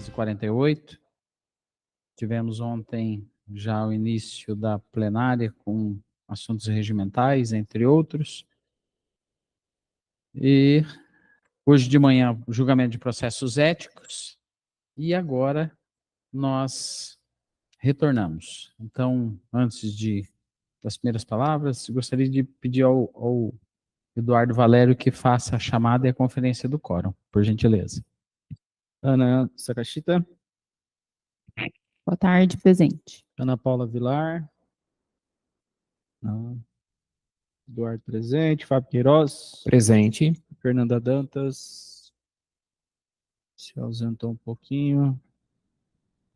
11h48. Tivemos ontem já o início da plenária com assuntos regimentais, entre outros. E hoje de manhã, o julgamento de processos éticos. E agora nós retornamos. Então, antes das primeiras palavras, gostaria de pedir ao Eduardo Valério que faça a chamada e a conferência do quórum, por gentileza. Ana Sakashita. Boa tarde, presente. Ana Paula Vilar. Não. Eduardo presente. Fábio Queiroz. Presente. Fernanda Dantas. Se ausentou um pouquinho.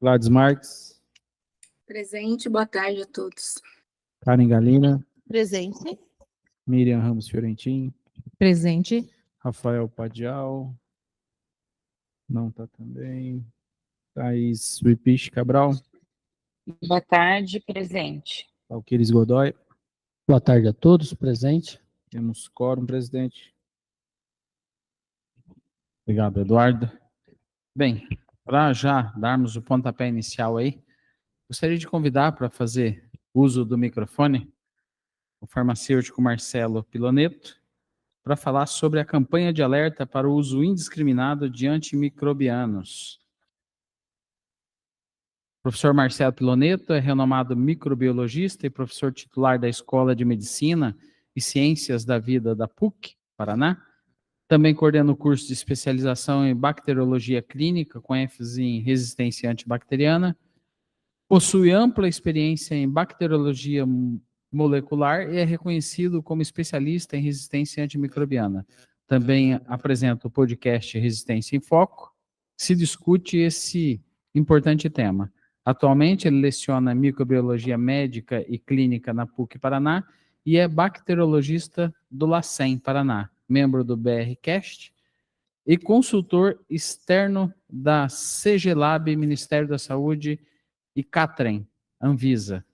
Gladys Marques. Presente, boa tarde a todos. Karen Galina. Presente. Miriam Ramos Fiorentin. Presente. Rafael Padial. Não está também. Thaís Wipich Cabral. Boa tarde, presente. Alquiris Godoy. Boa tarde a todos, presente. Temos quórum, presidente. Obrigado, Eduardo. Bem, para já darmos o pontapé inicial aí, gostaria de convidar para fazer uso do microfone o farmacêutico Marcelo Piloneto para falar sobre a campanha de alerta para o uso indiscriminado de antimicrobianos. O professor Marcelo Piloneto é renomado microbiologista e professor titular da Escola de Medicina e Ciências da Vida da PUC, Paraná. Também coordena o curso de especialização em bacteriologia clínica, com ênfase em resistência antibacteriana. Possui ampla experiência em bacteriologia molecular e é reconhecido como especialista em resistência antimicrobiana. Também apresenta o podcast Resistência em Foco, se discute esse importante tema. Atualmente, ele leciona microbiologia médica e clínica na PUC Paraná e é bacteriologista do LACEN Paraná, membro do BRCast e consultor externo da CGLab, Ministério da Saúde e CATREM, Anvisa.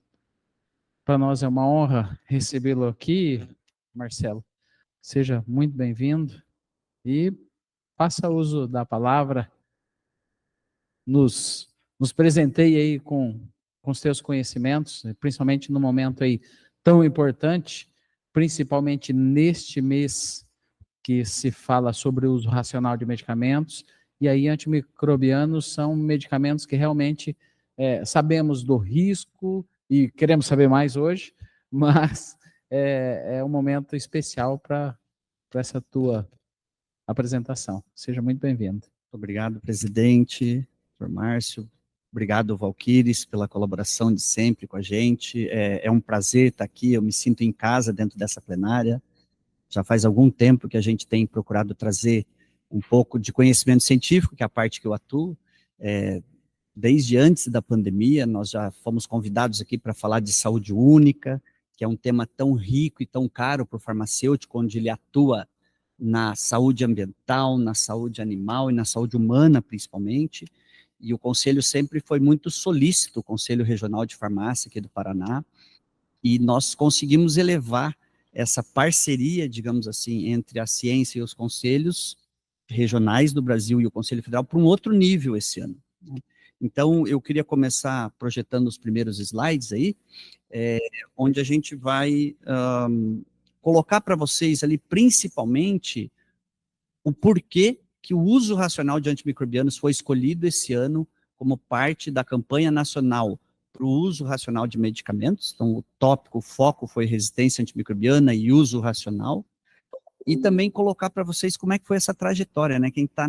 Para nós é uma honra recebê-lo aqui, Marcelo. Seja muito bem-vindo e faça uso da palavra. Nos presenteie aí com os seus conhecimentos, principalmente no momento aí tão importante, principalmente neste mês que se fala sobre o uso racional de medicamentos, e aí antimicrobianos são medicamentos que realmente sabemos do risco e queremos saber mais hoje, mas é um momento especial para essa tua apresentação. Seja muito bem-vindo. Obrigado, presidente, doutor Márcio. Obrigado, Valquíris, pela colaboração de sempre com a gente. É um prazer estar aqui, eu me sinto em casa dentro dessa plenária. Já faz algum tempo que a gente tem procurado trazer um pouco de conhecimento científico, que é a parte que eu atuo. Desde antes da pandemia, nós já fomos convidados aqui para falar de saúde única, que é um tema tão rico e tão caro para o farmacêutico, onde ele atua na saúde ambiental, na saúde animal e na saúde humana, principalmente. E o Conselho sempre foi muito solícito, o Conselho Regional de Farmácia aqui do Paraná, e nós conseguimos elevar essa parceria, digamos assim, entre a ciência e os conselhos regionais do Brasil e o Conselho Federal para um outro nível esse ano. Então, eu queria começar projetando os primeiros slides aí, onde a gente vai colocar para vocês ali, principalmente, o porquê que o uso racional de antimicrobianos foi escolhido esse ano como parte da campanha nacional para o uso racional de medicamentos. Então, o tópico, o foco foi resistência antimicrobiana e uso racional. E também colocar para vocês como é que foi essa trajetória, né? Quem está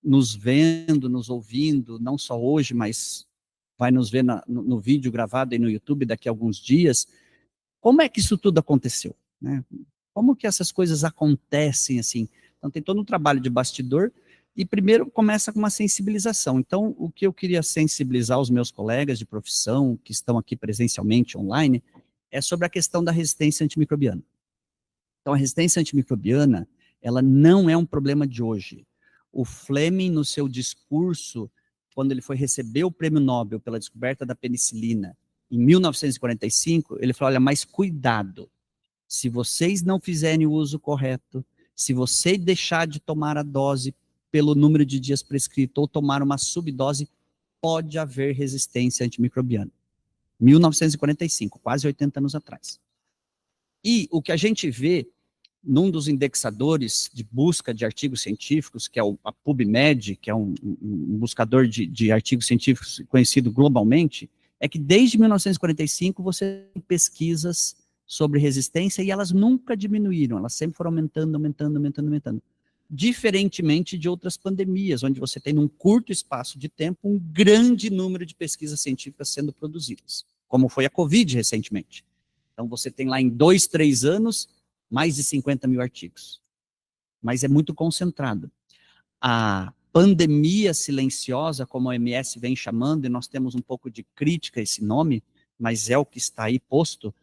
nos vendo, nos ouvindo, não só hoje, mas vai nos ver no vídeo gravado aí no YouTube daqui a alguns dias, como é que isso tudo aconteceu, né? Como que essas coisas acontecem assim? Então, tem todo um trabalho de bastidor e primeiro começa com uma sensibilização. Então, o que eu queria sensibilizar os meus colegas de profissão que estão aqui presencialmente, online, é sobre a questão da resistência antimicrobiana. Então, a resistência antimicrobiana, ela não é um problema de hoje. O Fleming, no seu discurso, quando ele foi receber o prêmio Nobel pela descoberta da penicilina, em 1945, ele falou, olha, mas cuidado, se vocês não fizerem o uso correto, se você deixar de tomar a dose pelo número de dias prescrito ou tomar uma subdose, pode haver resistência antimicrobiana. 1945, quase 80 anos atrás. E o que a gente vê num dos indexadores de busca de artigos científicos, que é a PubMed, que é um buscador de artigos científicos conhecido globalmente, é que desde 1945 você tem pesquisas sobre resistência e elas nunca diminuíram, elas sempre foram aumentando, aumentando, aumentando, aumentando. Diferentemente de outras pandemias, onde você tem num curto espaço de tempo um grande número de pesquisas científicas sendo produzidas, como foi a Covid recentemente. Então você tem lá em 2, 3 anos, mais de 50 mil artigos. Mas é muito concentrado. A pandemia silenciosa, como a OMS vem chamando, e nós temos um pouco de crítica a esse nome, mas é o que está aí posto,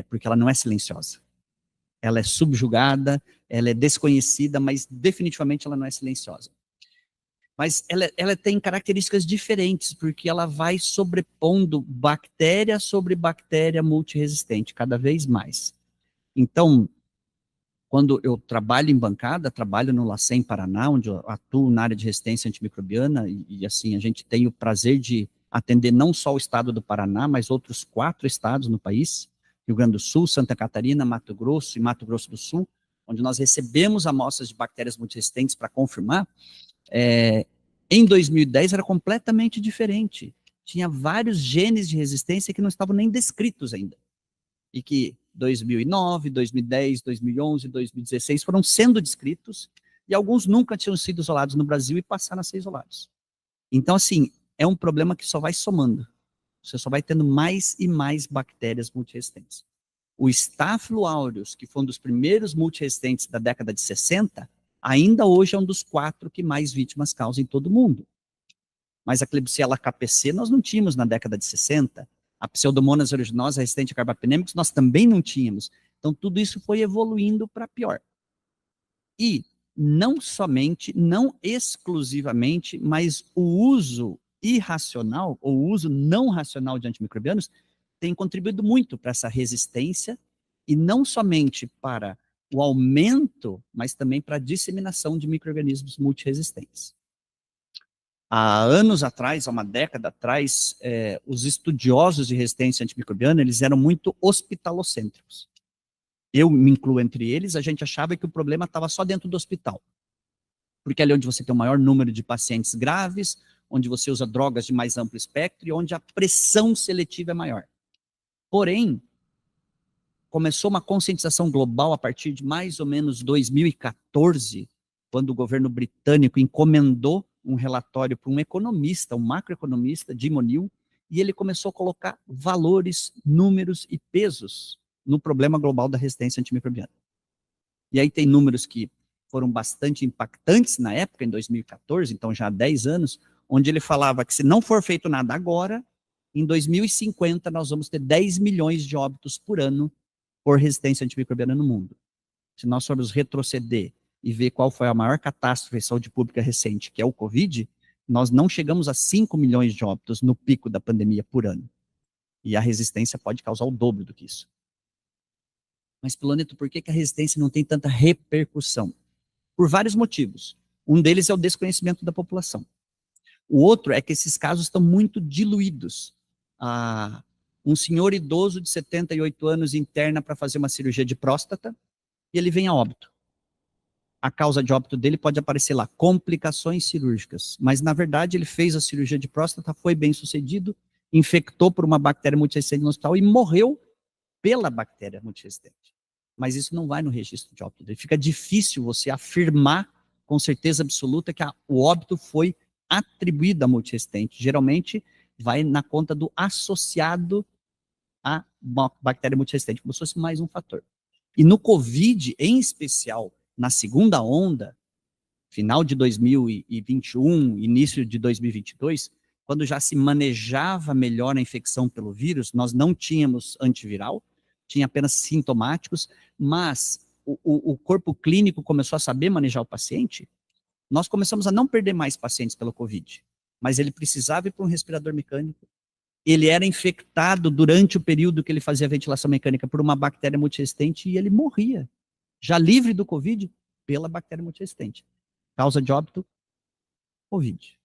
porque ela não é silenciosa. Ela é subjugada, ela é desconhecida, mas definitivamente ela não é silenciosa. Mas ela tem características diferentes, porque ela vai sobrepondo bactéria sobre bactéria multiresistente, cada vez mais. Então, quando eu trabalho em bancada, trabalho no LACEN Paraná, onde eu atuo na área de resistência antimicrobiana, e assim, a gente tem o prazer de atender não só o estado do Paraná, mas outros 4 estados no país, Rio Grande do Sul, Santa Catarina, Mato Grosso e Mato Grosso do Sul, onde nós recebemos amostras de bactérias multiresistentes para confirmar. Em 2010 era completamente diferente. Tinha vários genes de resistência que não estavam nem descritos ainda. E que 2009, 2010, 2011, 2016 foram sendo descritos, e alguns nunca tinham sido isolados no Brasil e passaram a ser isolados. Então, assim, é um problema que só vai somando. Você só vai tendo mais e mais bactérias multiresistentes. O Staphylo aureus, que foi um dos primeiros multiresistentes da década de 60, ainda hoje é um dos 4 que mais vítimas causam em todo o mundo. Mas a Klebsiella KPC nós não tínhamos na década de 60, a Pseudomonas aeruginosa resistente a carbapnêmicos nós também não tínhamos. Então tudo isso foi evoluindo para pior. E não somente, não exclusivamente, mas o uso irracional, ou o uso não racional de antimicrobianos, tem contribuído muito para essa resistência, e não somente para o aumento, mas também para a disseminação de micro-organismos multiresistentes. Há anos atrás, há uma década atrás, os estudiosos de resistência antimicrobiana, eles eram muito hospitalocêntricos. Eu me incluo entre eles, a gente achava que o problema estava só dentro do hospital. Porque ali é onde você tem o maior número de pacientes graves, onde você usa drogas de mais amplo espectro e onde a pressão seletiva é maior. Porém, começou uma conscientização global a partir de mais ou menos 2014, quando o governo britânico encomendou um relatório para um economista, um macroeconomista, Jim O'Neill, e ele começou a colocar valores, números e pesos no problema global da resistência antimicrobiana. E aí tem números que foram bastante impactantes na época, em 2014, então já há 10 anos, onde ele falava que se não for feito nada agora, em 2050 nós vamos ter 10 milhões de óbitos por ano por resistência antimicrobiana no mundo. Se nós formos retroceder e ver qual foi a maior catástrofe de saúde pública recente, que é o Covid, nós não chegamos a 5 milhões de óbitos no pico da pandemia por ano. E a resistência pode causar o dobro do que isso. Mas, Piloneto, por que a resistência não tem tanta repercussão? Por vários motivos. Um deles é o desconhecimento da população. O outro é que esses casos estão muito diluídos. Um senhor idoso de 78 anos interna para fazer uma cirurgia de próstata e ele vem a óbito. A causa de óbito dele pode aparecer lá, complicações cirúrgicas. Mas, na verdade, ele fez a cirurgia de próstata, foi bem sucedido, infectou por uma bactéria multiresistente no hospital e morreu pela bactéria multiresistente. Mas isso não vai no registro de óbito dele. Fica difícil você afirmar com certeza absoluta que o óbito foi atribuído à multiresistente. Geralmente, vai na conta do associado à bactéria multiresistente, como se fosse mais um fator. E no Covid, em especial, na segunda onda, final de 2021, início de 2022, quando já se manejava melhor a infecção pelo vírus, nós não tínhamos antiviral, tinha apenas sintomáticos, mas o corpo clínico começou a saber manejar o paciente, nós começamos a não perder mais pacientes pelo Covid, mas ele precisava ir para um respirador mecânico, ele era infectado durante o período que ele fazia ventilação mecânica por uma bactéria multiresistente e ele morria, já livre do Covid, pela bactéria multiresistente. Causa de óbito, Covid.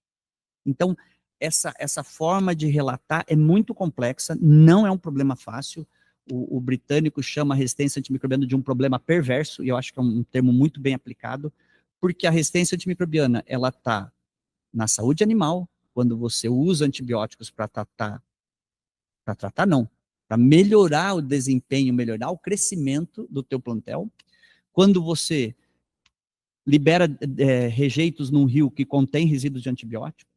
Então, essa forma de relatar é muito complexa, não é um problema fácil. O britânico chama a resistência antimicrobiana de um problema perverso, e eu acho que é um termo muito bem aplicado, porque a resistência antimicrobiana, ela está na saúde animal, quando você usa antibióticos para tratar não, para melhorar o desempenho, melhorar o crescimento do teu plantel, quando você libera rejeitos num rio que contém resíduos de antibiótico,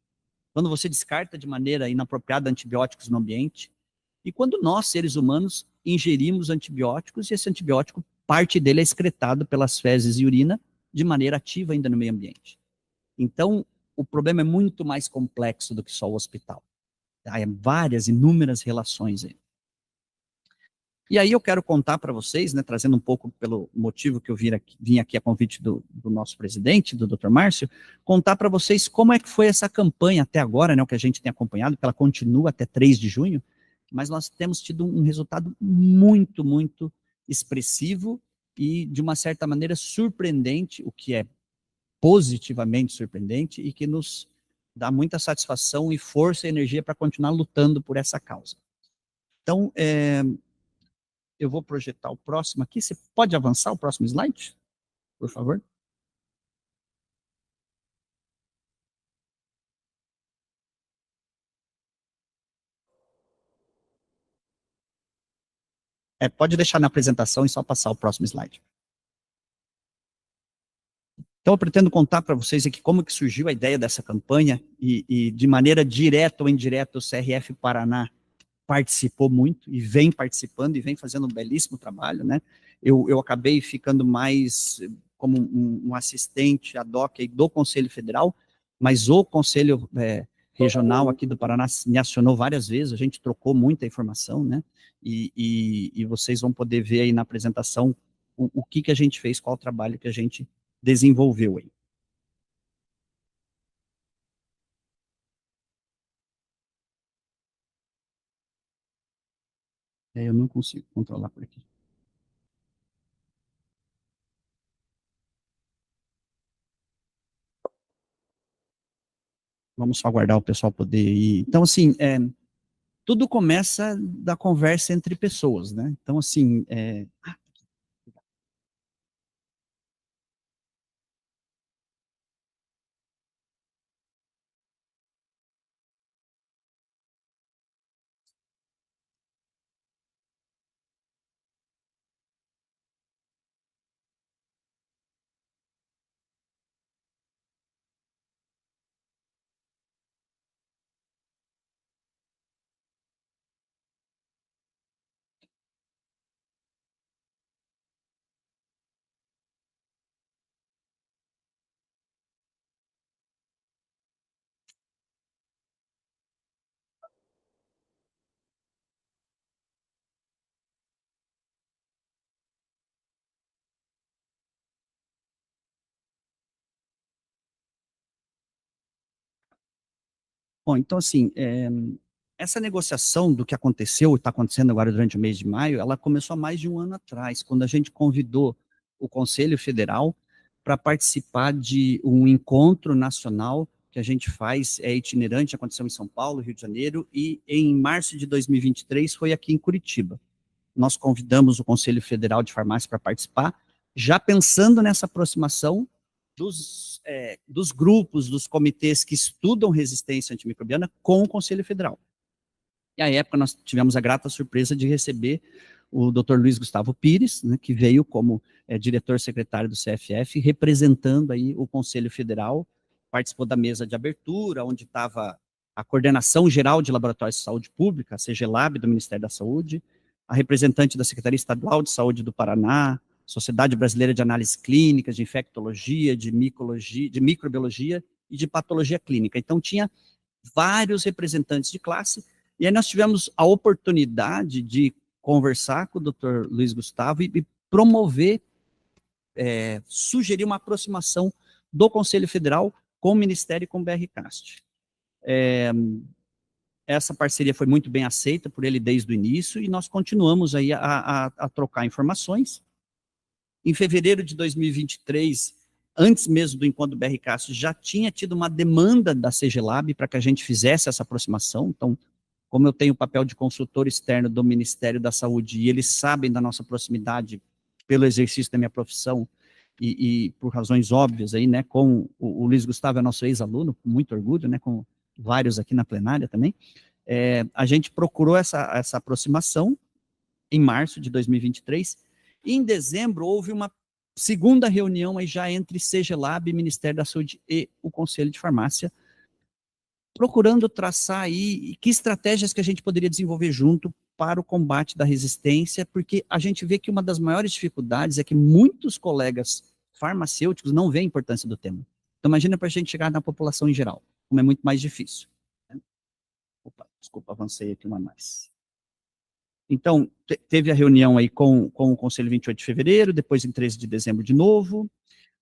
quando você descarta de maneira inapropriada antibióticos no ambiente, e quando nós, seres humanos, ingerimos antibióticos, e esse antibiótico, parte dele é excretado pelas fezes e urina, de maneira ativa ainda no meio ambiente. Então, o problema é muito mais complexo do que só o hospital. Há várias, inúmeras relações aí. E aí eu quero contar para vocês, né, trazendo um pouco pelo motivo que eu vim aqui a convite do nosso presidente, do Dr. Márcio, contar para vocês como é que foi essa campanha até agora, né, o que a gente tem acompanhado, que ela continua até 3 de junho, mas nós temos tido um resultado muito, muito expressivo e, de uma certa maneira, surpreendente, o que é positivamente surpreendente e que nos dá muita satisfação e força e energia para continuar lutando por essa causa. Então, eu vou projetar o próximo aqui. Você pode avançar o próximo slide, por favor? Pode deixar na apresentação e só passar o próximo slide. Então, eu pretendo contar para vocês aqui como que surgiu a ideia dessa campanha e de maneira direta ou indireta, o CRF Paraná participou muito e vem participando e vem fazendo um belíssimo trabalho, né? Eu acabei ficando mais como um assistente ad hoc aí do Conselho Federal, mas o Conselho Regional aqui do Paraná me acionou várias vezes, a gente trocou muita informação, né? E vocês vão poder ver aí na apresentação o que a gente fez, qual o trabalho que a gente desenvolveu aí. Eu não consigo controlar por aqui. Vamos só aguardar o pessoal poder ir. Então, assim, tudo começa da conversa entre pessoas, né? Então, assim, bom, então, assim, essa negociação do que aconteceu e está acontecendo agora durante o mês de maio, ela começou há mais de um ano atrás, quando a gente convidou o Conselho Federal para participar de um encontro nacional que a gente faz, itinerante, aconteceu em São Paulo, Rio de Janeiro, e em março de 2023 foi aqui em Curitiba. Nós convidamos o Conselho Federal de Farmácia para participar, já pensando nessa aproximação dos grupos, dos comitês que estudam resistência antimicrobiana com o Conselho Federal. E à época nós tivemos a grata surpresa de receber o Dr. Luiz Gustavo Pires, né, que veio como diretor-secretário do CFF, representando aí o Conselho Federal, participou da mesa de abertura, onde estava a Coordenação Geral de Laboratórios de Saúde Pública, a CGLAB, do Ministério da Saúde, a representante da Secretaria Estadual de Saúde do Paraná, Sociedade Brasileira de Análise Clínicas, de Infectologia, de Microbiologia e de Patologia Clínica. Então, tinha vários representantes de classe, e aí nós tivemos a oportunidade de conversar com o Dr. Luiz Gustavo e promover, sugerir uma aproximação do Conselho Federal com o Ministério e com o BRCAST. Essa parceria foi muito bem aceita por ele desde o início, e nós continuamos aí a trocar informações. Em fevereiro de 2023, antes mesmo do encontro do BRCAS, já tinha tido uma demanda da CGLab para que a gente fizesse essa aproximação. Então, como eu tenho o papel de consultor externo do Ministério da Saúde, e eles sabem da nossa proximidade pelo exercício da minha profissão, e por razões óbvias aí, né, com o Luiz Gustavo é nosso ex-aluno, com muito orgulho, né, com vários aqui na plenária também, a gente procurou essa aproximação em março de 2023, e em dezembro houve uma segunda reunião aí já entre CGLab, Ministério da Saúde e o Conselho de Farmácia, procurando traçar aí que estratégias que a gente poderia desenvolver junto para o combate da resistência, porque a gente vê que uma das maiores dificuldades é que muitos colegas farmacêuticos não veem a importância do tema. Então imagina para a gente chegar na população em geral, como é muito mais difícil. Opa, desculpa, avancei aqui uma mais. Então, teve a reunião aí com o Conselho 28 de fevereiro, depois em 13 de dezembro de novo,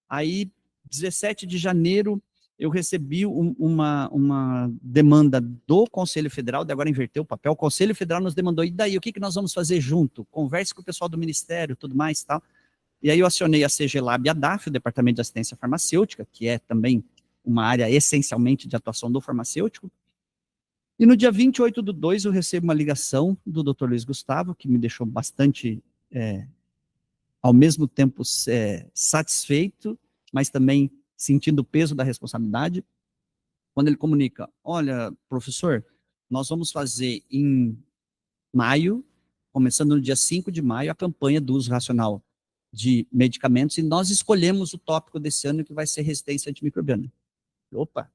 aí 17 de janeiro eu recebi uma demanda do Conselho Federal, de agora inverteu o papel, o Conselho Federal nos demandou, e daí, o que nós vamos fazer junto? Converse com o pessoal do Ministério, tudo mais, tal. E aí eu acionei a CGLab e a DAF, o Departamento de Assistência Farmacêutica, que é também uma área essencialmente de atuação do farmacêutico, e no dia 28/2 eu recebo uma ligação do Dr. Luiz Gustavo, que me deixou bastante, ao mesmo tempo, satisfeito, mas também sentindo o peso da responsabilidade, quando ele comunica, olha, professor, nós vamos fazer em maio, começando no dia 5 de maio, a campanha do uso racional de medicamentos, e nós escolhemos o tópico desse ano, que vai ser resistência antimicrobiana. Opa!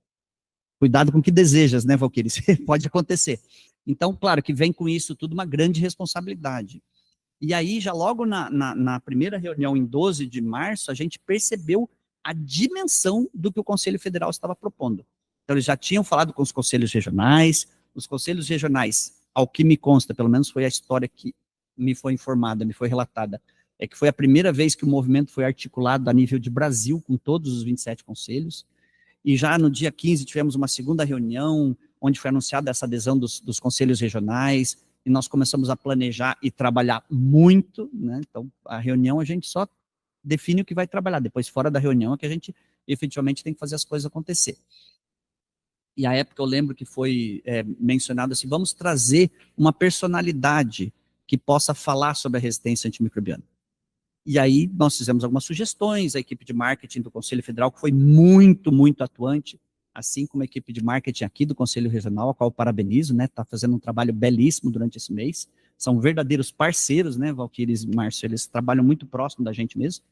Cuidado com o que desejas, né, Valquíris? Pode acontecer. Então, claro que vem com isso tudo uma grande responsabilidade. E aí, já logo na primeira reunião, em 12 de março, a gente percebeu a dimensão do que o Conselho Federal estava propondo. Então, eles já tinham falado com os conselhos regionais, ao que me consta, pelo menos foi a história que me foi informada, me foi relatada, é que foi a primeira vez que o movimento foi articulado a nível de Brasil, com todos os 27 conselhos, e já no dia 15 tivemos uma segunda reunião, onde foi anunciada essa adesão dos conselhos regionais, e nós começamos a planejar e trabalhar muito, né? Então, a reunião a gente só define o que vai trabalhar, depois fora da reunião é que a gente efetivamente tem que fazer as coisas acontecer. E a época eu lembro que foi mencionado assim, vamos trazer uma personalidade que possa falar sobre a resistência antimicrobiana. E aí nós fizemos algumas sugestões, a equipe de marketing do Conselho Federal, que foi muito, muito atuante, assim como a equipe de marketing aqui do Conselho Regional, a qual eu parabenizo, né, está fazendo um trabalho belíssimo durante esse mês, são verdadeiros parceiros, né, Valquíris e Márcio, eles trabalham muito próximo da gente mesmo.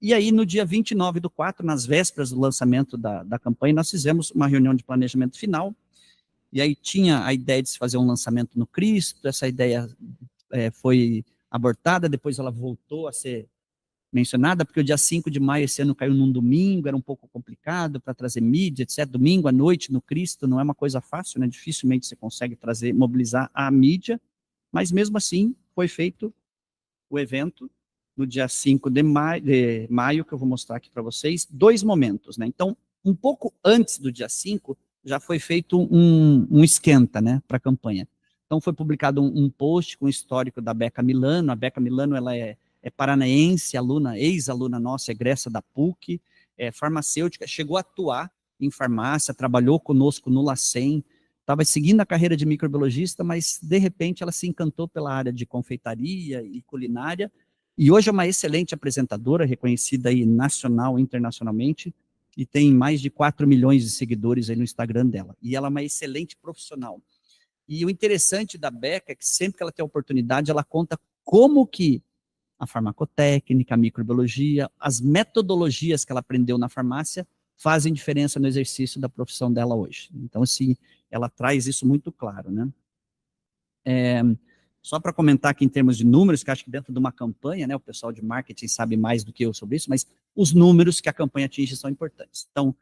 E aí, no dia 29/4, nas vésperas do lançamento da campanha, nós fizemos uma reunião de planejamento final, e aí tinha a ideia de se fazer um lançamento no Cristo, essa ideia foi abortada, depois ela voltou a ser mencionada, porque o dia 5 de maio esse ano caiu num domingo, era um pouco complicado para trazer mídia, etc. Domingo à noite no Cristo não é uma coisa fácil, né? Dificilmente você consegue mobilizar a mídia, mas mesmo assim foi feito o evento no dia 5 de maio, que eu vou mostrar aqui para vocês, 2 momentos, né? Então, um pouco antes do dia 5, já foi feito um esquenta, né, para a campanha. Então, foi publicado um post com o histórico da Beca Milano. A Beca Milano, ela é paranaense, ex-aluna nossa, egressa da PUC, farmacêutica, chegou a atuar em farmácia, trabalhou conosco no LACEN, estava seguindo a carreira de microbiologista, mas, de repente, ela se encantou pela área de confeitaria e culinária, e hoje é uma excelente apresentadora, reconhecida aí nacional e internacionalmente, e tem mais de 4 milhões de seguidores aí no Instagram dela. E ela é uma excelente profissional. E o interessante da Beca é que sempre que ela tem a oportunidade, ela conta como que a farmacotécnica, a microbiologia, as metodologias que ela aprendeu na farmácia fazem diferença no exercício da profissão dela hoje. Então, assim, ela traz isso muito claro, né? Só para comentar aqui em termos de números, que acho que dentro de uma campanha, né, o pessoal de marketing sabe mais do que eu sobre isso, mas os números que a campanha atinge são importantes. Então,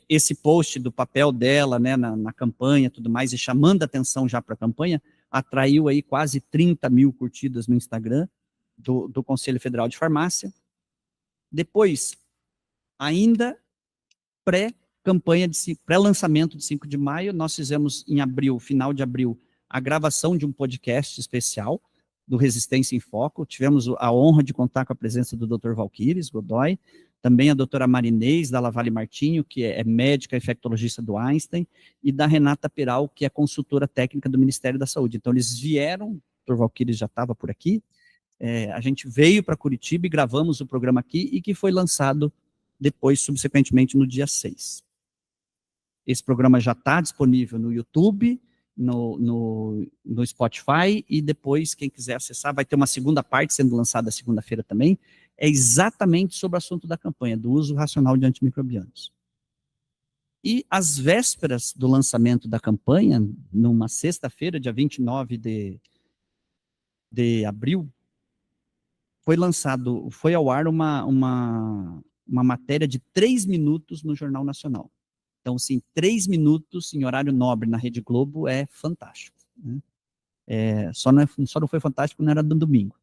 esse post do papel dela, né, na campanha, tudo mais, e chamando a atenção já para a campanha, atraiu aí quase 30 mil curtidas no Instagram do Conselho Federal de Farmácia. Depois, ainda pré-campanha, pré-lançamento de 5 de maio, nós fizemos em abril, final de abril, a gravação de um podcast especial do Resistência em Foco. Tivemos a honra de contar com a presença do Dr. Valquíris Godoy, também a doutora Marinês, da Lavalle Martinho, que é médica infectologista do Einstein, e da Renata Peral, que é consultora técnica do Ministério da Saúde. Então, eles vieram, o Dr. Valquíris já estava por aqui, a gente veio para Curitiba e gravamos o programa aqui, e que foi lançado depois, subsequentemente, no dia 6. Esse programa já está disponível no YouTube, no Spotify, e depois, quem quiser acessar, vai ter uma segunda parte sendo lançada segunda-feira também, é exatamente sobre o assunto da campanha, do uso racional de antimicrobianos. E às vésperas do lançamento da campanha, numa sexta-feira, dia 29 de abril, foi ao ar uma matéria de 3 minutos no Jornal Nacional. Então, assim, 3 minutos em horário nobre na Rede Globo é fantástico, né? Só não foi fantástico, não era no domingo.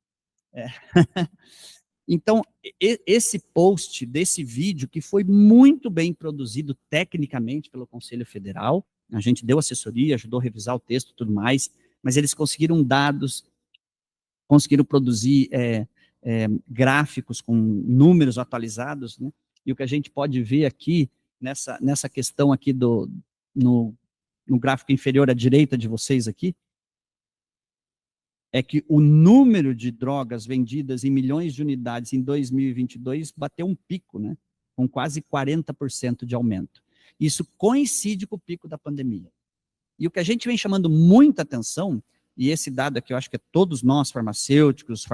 Então, esse post desse vídeo, que foi muito bem produzido tecnicamente pelo Conselho Federal, a gente deu assessoria, ajudou a revisar o texto e tudo mais, mas eles conseguiram dados, conseguiram produzir gráficos com números atualizados, né? E o que a gente pode ver aqui, nessa questão aqui no gráfico inferior à direita de vocês aqui, é que o número de drogas vendidas em milhões de unidades em 2022 bateu um pico, né? Com quase 40% de aumento. Isso coincide com o pico da pandemia. E o que a gente vem chamando muita atenção, e esse dado aqui eu acho que todos nós, farmacêuticos,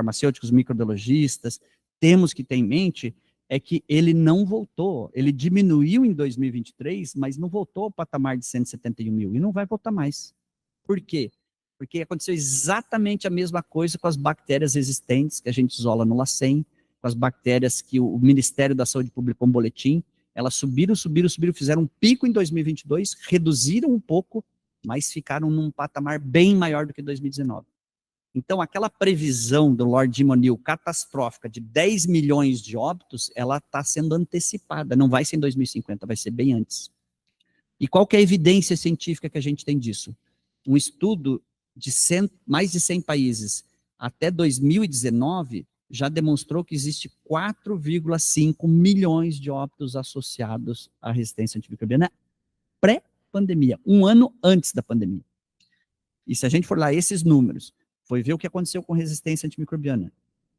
microbiologistas, temos que ter em mente, é que ele não voltou. Ele diminuiu em 2023, mas não voltou ao patamar de 171 mil, e não vai voltar mais. Por quê? Porque aconteceu exatamente a mesma coisa com as bactérias existentes, que a gente isola no LACEN, com as bactérias que o Ministério da Saúde publicou um boletim, elas subiram, fizeram um pico em 2022, reduziram um pouco, mas ficaram num patamar bem maior do que 2019. Então, aquela previsão do Lord Jim O'Neill catastrófica de 10 milhões de óbitos, ela está sendo antecipada, não vai ser em 2050, vai ser bem antes. E qual que é a evidência científica que a gente tem disso? Um estudo de mais de 100 países até 2019 já demonstrou que existe 4,5 milhões de óbitos associados à resistência antimicrobiana pré-pandemia, um ano antes da pandemia. E se a gente for lá esses números, foi ver o que aconteceu com resistência antimicrobiana,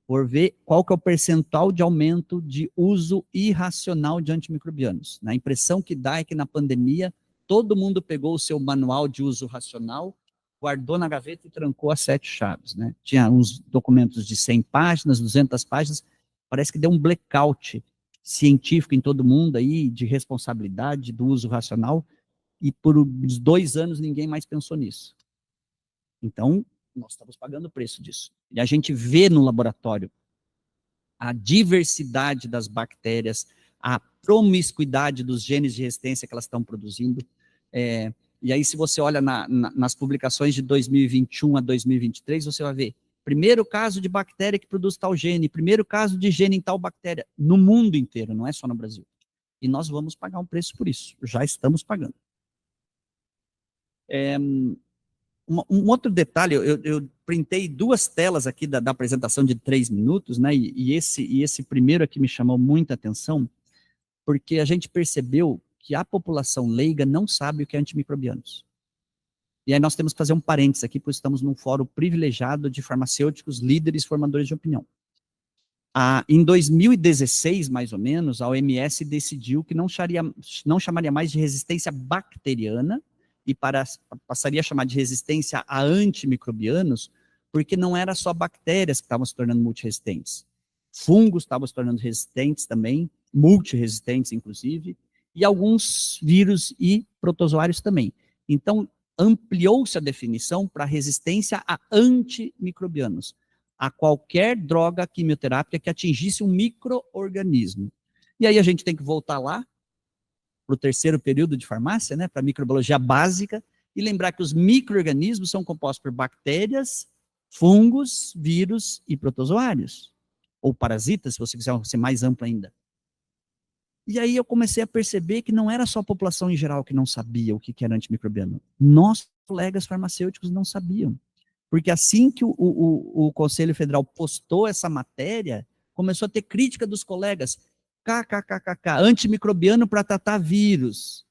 por ver qual que é o percentual de aumento de uso irracional de antimicrobianos. A impressão que dá é que na pandemia todo mundo pegou o seu manual de uso racional, guardou na gaveta e trancou as 7 chaves, né? Tinha uns documentos de 100 páginas, 200 páginas, parece que deu um blackout científico em todo mundo aí, de responsabilidade do uso racional, e por uns 2 anos ninguém mais pensou nisso. Então, nós estamos pagando o preço disso. E a gente vê no laboratório a diversidade das bactérias, a promiscuidade dos genes de resistência que elas estão produzindo. E aí, se você olha nas publicações de 2021 a 2023, você vai ver primeiro caso de bactéria que produz tal gene, primeiro caso de gene em tal bactéria, no mundo inteiro, não é só no Brasil. E nós vamos pagar um preço por isso, já estamos pagando. Um outro detalhe, eu printei 2 telas aqui da apresentação de 3 minutos, né? E esse primeiro aqui me chamou muita atenção, porque a gente percebeu que a população leiga não sabe o que é antimicrobianos. E aí nós temos que fazer um parênteses aqui, porque estamos num fórum privilegiado de farmacêuticos, líderes, formadores de opinião. Em 2016, mais ou menos, a OMS decidiu que não chamaria mais de resistência bacteriana, e passaria a chamar de resistência a antimicrobianos, porque não era só bactérias que estavam se tornando multiresistentes. Fungos estavam se tornando resistentes também, multiresistentes inclusive, e alguns vírus e protozoários também. Então, ampliou-se a definição para resistência a antimicrobianos, a qualquer droga quimioterápica que atingisse um micro-organismo. E aí a gente tem que voltar lá, para o 3º período de farmácia, né, para a microbiologia básica, e lembrar que os micro-organismos são compostos por bactérias, fungos, vírus e protozoários, ou parasitas, se você quiser ser mais amplo ainda. E aí eu comecei a perceber que não era só a população em geral que não sabia o que era antimicrobiano. Nossos colegas farmacêuticos não sabiam. Porque assim que o Conselho Federal postou essa matéria, começou a ter crítica dos colegas. kkkk, antimicrobiano para tratar vírus.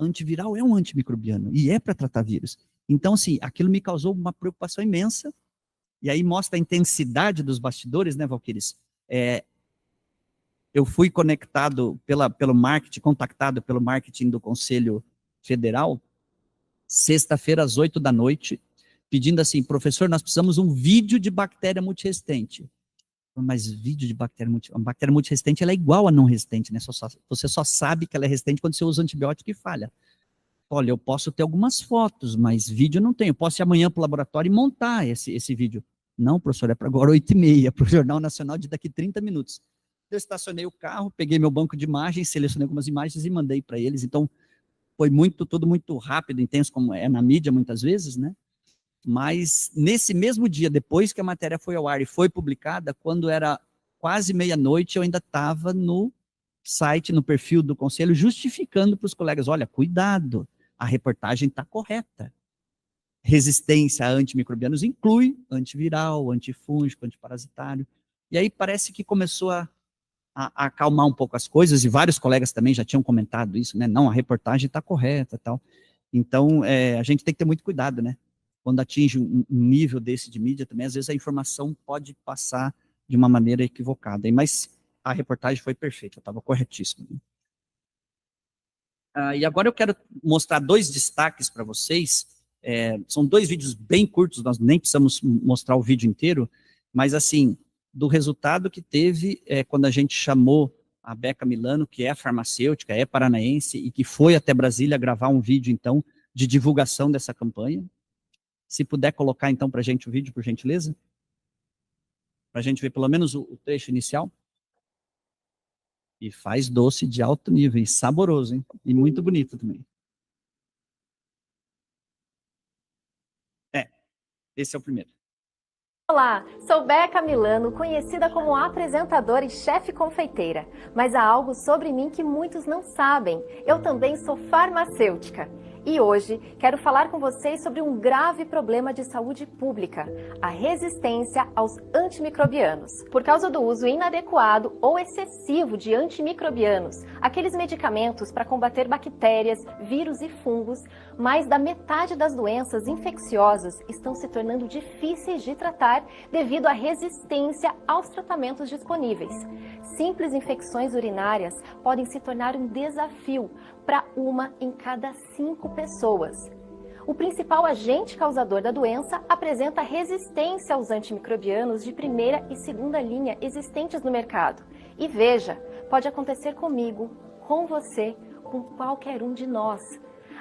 Antiviral é um antimicrobiano e é para tratar vírus. Então, assim, aquilo me causou uma preocupação imensa, e aí mostra a intensidade dos bastidores, né, Valquíris? Eu fui conectado pelo marketing, contactado pelo marketing do Conselho Federal, sexta-feira às 8 da noite, pedindo assim, professor, nós precisamos um vídeo de bactéria multiresistente. Mas vídeo de bactéria multiresistente, a bactéria multiresistente ela é igual a não resistente, né? Você só sabe que ela é resistente quando você usa antibiótico e falha. Olha, eu posso ter algumas fotos, mas vídeo eu não tenho. Eu posso ir amanhã para o laboratório e montar esse vídeo. Não, professor, é para agora 8h30, para o Jornal Nacional de daqui 30 minutos. Eu estacionei o carro, peguei meu banco de imagens, selecionei algumas imagens e mandei para eles. Então, foi tudo muito rápido, intenso, como é na mídia muitas vezes, né? Mas nesse mesmo dia, depois que a matéria foi ao ar e foi publicada, quando era quase meia-noite, eu ainda estava no site, no perfil do Conselho, justificando para os colegas, olha, cuidado, a reportagem está correta. Resistência a antimicrobianos inclui antiviral, antifúngico, antiparasitário. E aí parece que começou a acalmar um pouco as coisas, e vários colegas também já tinham comentado isso, né? Não, a reportagem está correta, tal. Então, a gente tem que ter muito cuidado, né? Quando atinge um nível desse de mídia também, às vezes a informação pode passar de uma maneira equivocada. Mas a reportagem foi perfeita, estava corretíssima. E agora eu quero mostrar 2 destaques para vocês. São 2 vídeos bem curtos, nós nem precisamos mostrar o vídeo inteiro, mas assim, do resultado que teve quando a gente chamou a Beca Milano, que é farmacêutica, é paranaense, e que foi até Brasília gravar um vídeo, então, de divulgação dessa campanha. Se puder colocar, então, para a gente o vídeo, por gentileza. Para a gente ver pelo menos o trecho inicial. E faz doce de alto nível, e saboroso, hein? E muito bonito também. Esse é o primeiro. Olá, sou Beca Milano, conhecida como apresentadora e chefe confeiteira. Mas há algo sobre mim que muitos não sabem. Eu também sou farmacêutica. E hoje quero falar com vocês sobre um grave problema de saúde pública, a resistência aos antimicrobianos. Por causa do uso inadequado ou excessivo de antimicrobianos, aqueles medicamentos para combater bactérias, vírus e fungos, mais da metade das doenças infecciosas estão se tornando difíceis de tratar devido à resistência aos tratamentos disponíveis. Simples infecções urinárias podem se tornar um desafio para 1 em cada 5 pessoas. O principal agente causador da doença apresenta resistência aos antimicrobianos de primeira e segunda linha existentes no mercado. E veja, pode acontecer comigo, com você, com qualquer um de nós.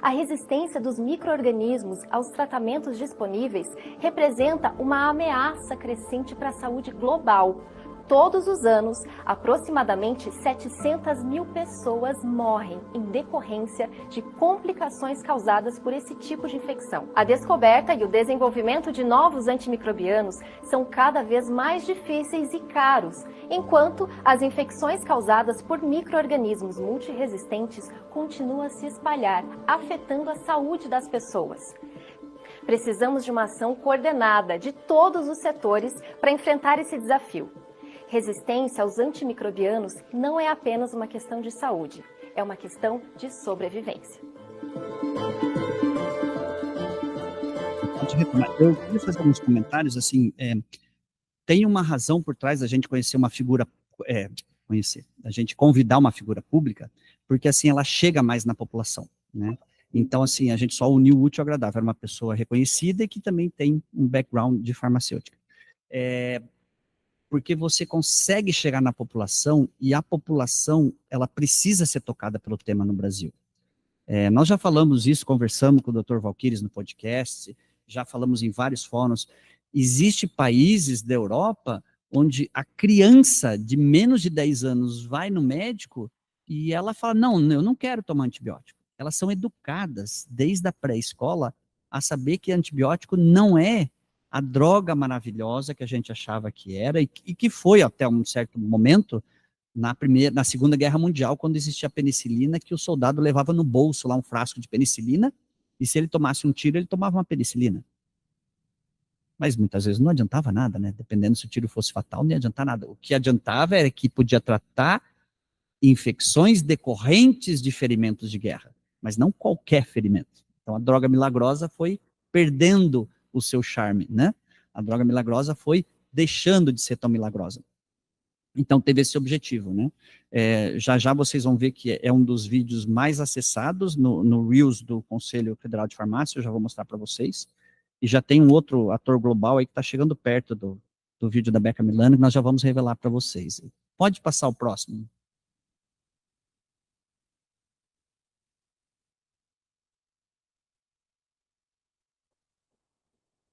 A resistência dos micro-organismos aos tratamentos disponíveis representa uma ameaça crescente para a saúde global. Todos os anos, aproximadamente 700 mil pessoas morrem em decorrência de complicações causadas por esse tipo de infecção. A descoberta e o desenvolvimento de novos antimicrobianos são cada vez mais difíceis e caros, enquanto as infecções causadas por micro-organismos multiresistentes continuam a se espalhar, afetando a saúde das pessoas. Precisamos de uma ação coordenada de todos os setores para enfrentar esse desafio. Resistência aos antimicrobianos não é apenas uma questão de saúde, é uma questão de sobrevivência. Eu queria fazer alguns comentários, assim, tem uma razão por trás da gente conhecer uma figura, da gente convidar uma figura pública, porque assim ela chega mais na população, né? Então, assim, a gente só uniu o útil ao agradável, era uma pessoa reconhecida e que também tem um background de farmacêutica. Porque você consegue chegar na população e a população, ela precisa ser tocada pelo tema no Brasil. Nós já falamos isso, conversamos com o Dr. Valquíris no podcast, já falamos em vários fóruns. Existem países da Europa onde a criança de menos de 10 anos vai no médico e ela fala, não, eu não quero tomar antibiótico. Elas são educadas desde a pré-escola a saber que antibiótico não é a droga maravilhosa que a gente achava que era e que foi até um certo momento na Segunda Guerra Mundial, quando existia a penicilina, que o soldado levava no bolso lá um frasco de penicilina e se ele tomasse um tiro, ele tomava uma penicilina. Mas muitas vezes não adiantava nada, né? Dependendo se o tiro fosse fatal, não ia adiantar nada. O que adiantava era que podia tratar infecções decorrentes de ferimentos de guerra, mas não qualquer ferimento. Então a droga milagrosa foi perdendo o seu charme, né? A droga milagrosa foi deixando de ser tão milagrosa. Então teve esse objetivo, né? Já já vocês vão ver que é um dos vídeos mais acessados no Reels do Conselho Federal de Farmácia, eu já vou mostrar para vocês. E já tem um outro ator global aí que está chegando perto do vídeo da Becca Milano, que nós já vamos revelar para vocês. Pode passar o próximo.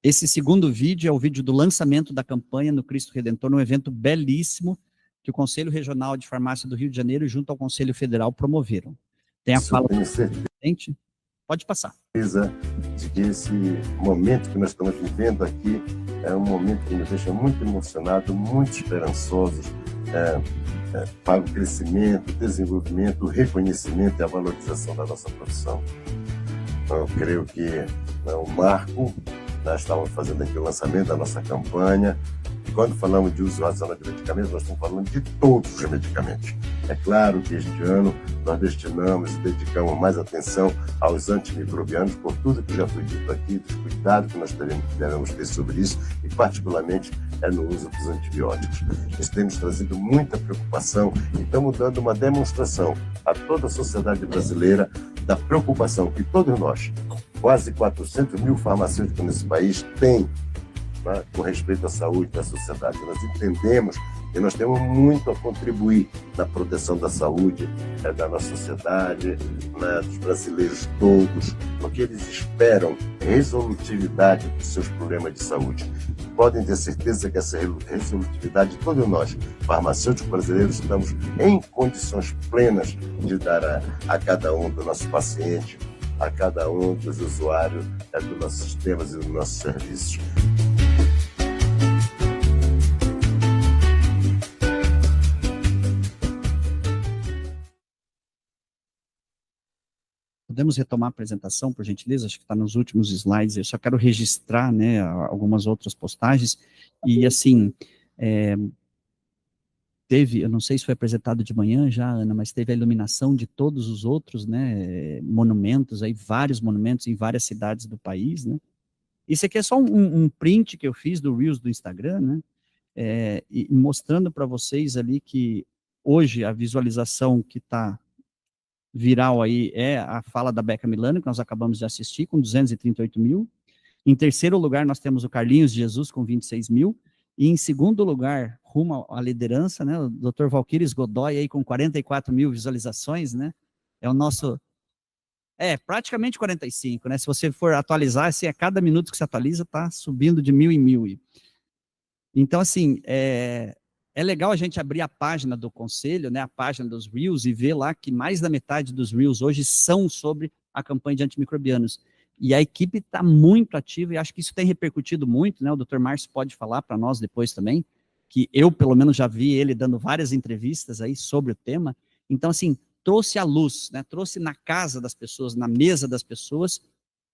Esse segundo vídeo é o vídeo do lançamento da campanha no Cristo Redentor, num evento belíssimo que o Conselho Regional de Farmácia do Rio de Janeiro junto ao Conselho Federal promoveram. Tem a fala do presidente. Pode passar. De que esse momento que nós estamos vivendo aqui é um momento que nos deixa muito emocionados, muito esperançosos para o crescimento, o desenvolvimento, o reconhecimento e a valorização da nossa profissão. Eu creio que é um marco. Nós estávamos fazendo aqui o lançamento da nossa campanha, e quando falamos de uso racional de medicamentos, nós estamos falando de todos os medicamentos. É claro que este ano nós destinamos e dedicamos mais atenção aos antimicrobianos, por tudo que já foi dito aqui, dos cuidados que nós devemos ter sobre isso, e particularmente no uso dos antibióticos. Isso tem nos trazido muita preocupação, e estamos dando uma demonstração a toda a sociedade brasileira da preocupação que todos nós, quase 400 mil farmacêuticos nesse país, têm, né, com respeito à saúde da sociedade. Nós entendemos que nós temos muito a contribuir na proteção da saúde da nossa sociedade, né, dos brasileiros todos, porque eles esperam resolutividade dos seus problemas de saúde. Podem ter certeza que essa resolutividade, todos nós, farmacêuticos brasileiros, estamos em condições plenas de dar a cada um dos nossos pacientes, a cada um dos usuários dos nossos sistemas e dos nossos serviços. Podemos retomar a apresentação, por gentileza? Acho que está nos últimos slides. Eu só quero registrar, né, algumas outras postagens. E, assim, teve, eu não sei se foi apresentado de manhã já, Ana, mas teve a iluminação de todos os outros, né, monumentos, aí, vários monumentos em várias cidades do país, né. Isso aqui é só um print que eu fiz do Reels do Instagram, né, e mostrando para vocês ali que hoje a visualização que está viral aí é a fala da Becca Milano, que nós acabamos de assistir, com 238 mil. Em terceiro lugar, nós temos o Carlinhos Jesus, com 26 mil. E em segundo lugar, rumo à liderança, né, o Dr. Valquíris Godoy, aí com 44 mil visualizações, né, é o nosso... praticamente 45, né, se você for atualizar, assim, a cada minuto que você atualiza, está subindo de 1.000 em 1.000. Então, assim, é legal a gente abrir a página do Conselho, né, a página dos Reels, e ver lá que mais da metade dos Reels hoje são sobre a campanha de antimicrobianos. E a equipe está muito ativa, e acho que isso tem repercutido muito, né, o Dr. Márcio pode falar para nós depois também, que eu, pelo menos, já vi ele dando várias entrevistas aí sobre o tema. Então, assim, trouxe à luz, né, trouxe na casa das pessoas, na mesa das pessoas,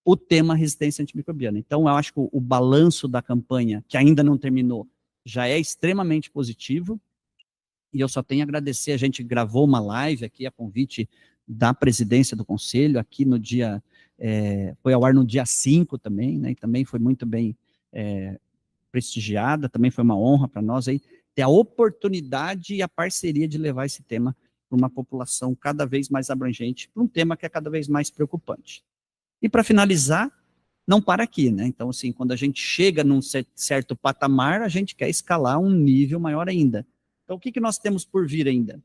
o tema resistência antimicrobiana. Então, eu acho que o balanço da campanha, que ainda não terminou, já é extremamente positivo, e eu só tenho a agradecer. A gente gravou uma live aqui a convite da presidência do Conselho, aqui no dia, foi ao ar no dia 5 também, né, e também foi muito bem prestigiada, também foi uma honra para nós aí ter a oportunidade e a parceria de levar esse tema para uma população cada vez mais abrangente, para um tema que é cada vez mais preocupante. E para finalizar, não para aqui, né? Então, assim, quando a gente chega num certo patamar, a gente quer escalar um nível maior ainda. Então, o que nós temos por vir ainda?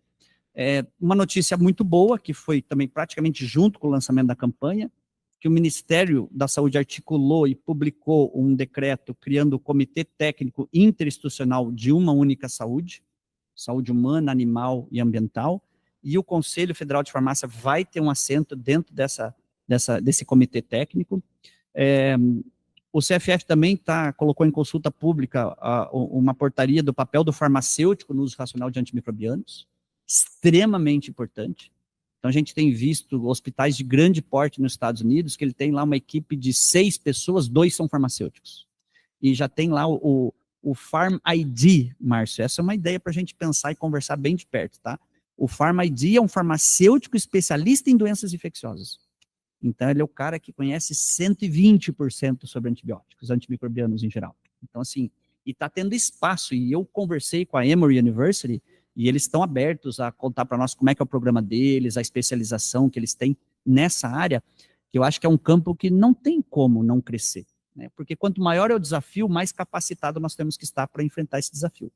Uma notícia muito boa, que foi também praticamente junto com o lançamento da campanha, que o Ministério da Saúde articulou e publicou um decreto criando o Comitê Técnico Interinstitucional de uma única saúde, saúde humana, animal e ambiental, e o Conselho Federal de Farmácia vai ter um assento dentro desse comitê técnico. O CFF também colocou em consulta pública uma portaria do papel do farmacêutico no uso racional de antimicrobianos, extremamente importante. Então, a gente tem visto hospitais de grande porte nos Estados Unidos, que ele tem lá uma equipe de 6 pessoas, 2 são farmacêuticos. e já tem lá o Farm ID, Márcio. Essa é uma ideia para a gente pensar e conversar bem de perto, tá? O Farm ID é um farmacêutico especialista em doenças infecciosas. Então, ele é o cara que conhece 120% sobre antibióticos, antimicrobianos em geral. Então, assim, e está tendo espaço, e eu conversei com a Emory University, e eles estão abertos a contar para nós como é que é o programa deles, a especialização que eles têm nessa área, que eu acho que é um campo que não tem como não crescer, né? Porque quanto maior é o desafio, mais capacitado nós temos que estar para enfrentar esse desafio.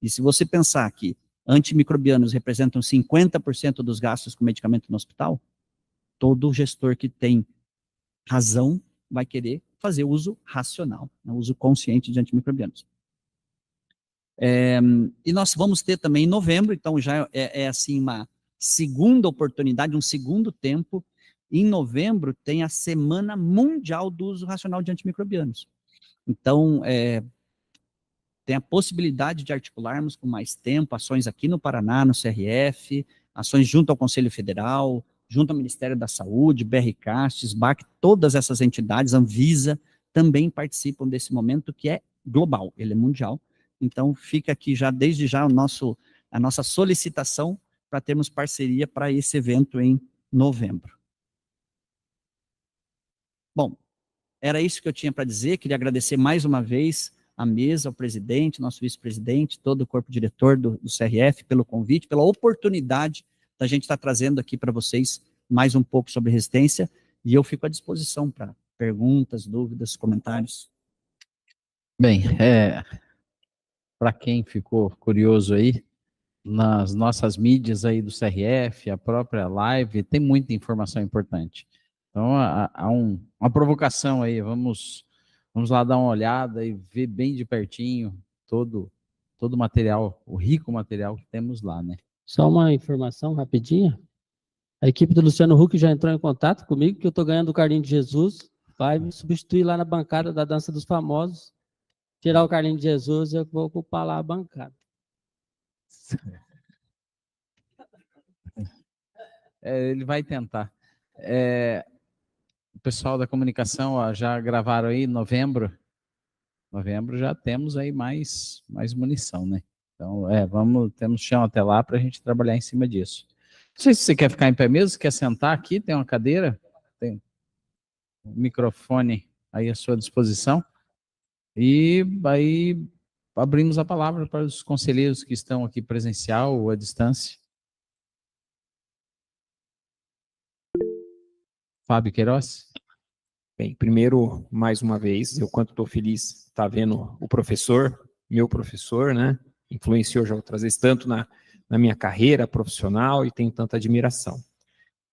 E se você pensar que antimicrobianos representam 50% dos gastos com medicamento no hospital, todo gestor que tem razão vai querer fazer uso racional, né, uso consciente de antimicrobianos. E nós vamos ter também em novembro, então já é assim uma segunda oportunidade, um segundo tempo. Em novembro tem a Semana Mundial do Uso Racional de Antimicrobianos. Então, tem a possibilidade de articularmos com mais tempo ações aqui no Paraná, no CRF, ações junto ao Conselho Federal, junto ao Ministério da Saúde, BRCast, SBAC, todas essas entidades, Anvisa, também participam desse momento que é global, ele é mundial. Então, fica aqui já, desde já, a nossa solicitação para termos parceria para esse evento em novembro. Bom, era isso que eu tinha para dizer, queria agradecer mais uma vez a mesa, ao presidente, nosso vice-presidente, todo o corpo diretor do CRF, pelo convite, pela oportunidade da gente estar trazendo aqui para vocês mais um pouco sobre resistência, e eu fico à disposição para perguntas, dúvidas, comentários. Bem, para quem ficou curioso aí, nas nossas mídias aí do CRF, a própria live, tem muita informação importante. Então, há uma provocação aí, vamos lá dar uma olhada e ver bem de pertinho todo o material, o rico material que temos lá, né? Só uma informação rapidinha. A equipe do Luciano Huck já entrou em contato comigo, que eu estou ganhando o Carlinho de Jesus, vai me substituir lá na bancada da Dança dos Famosos, tirar o Carlinho de Jesus, eu vou ocupar lá a bancada. Ele vai tentar. O pessoal da comunicação, ó, já gravaram aí novembro já temos aí mais munição, né? Então, temos chão até lá para a gente trabalhar em cima disso. Não sei se você quer ficar em pé mesmo, se quer sentar aqui, tem uma cadeira, tem um microfone aí à sua disposição. E aí abrimos a palavra para os conselheiros que estão aqui presencial ou à distância. Fábio Queiroz. Bem, primeiro, mais uma vez, eu quanto estou feliz de estar vendo o professor, meu professor, né? Influenciou já outras vezes tanto na minha carreira profissional e tenho tanta admiração.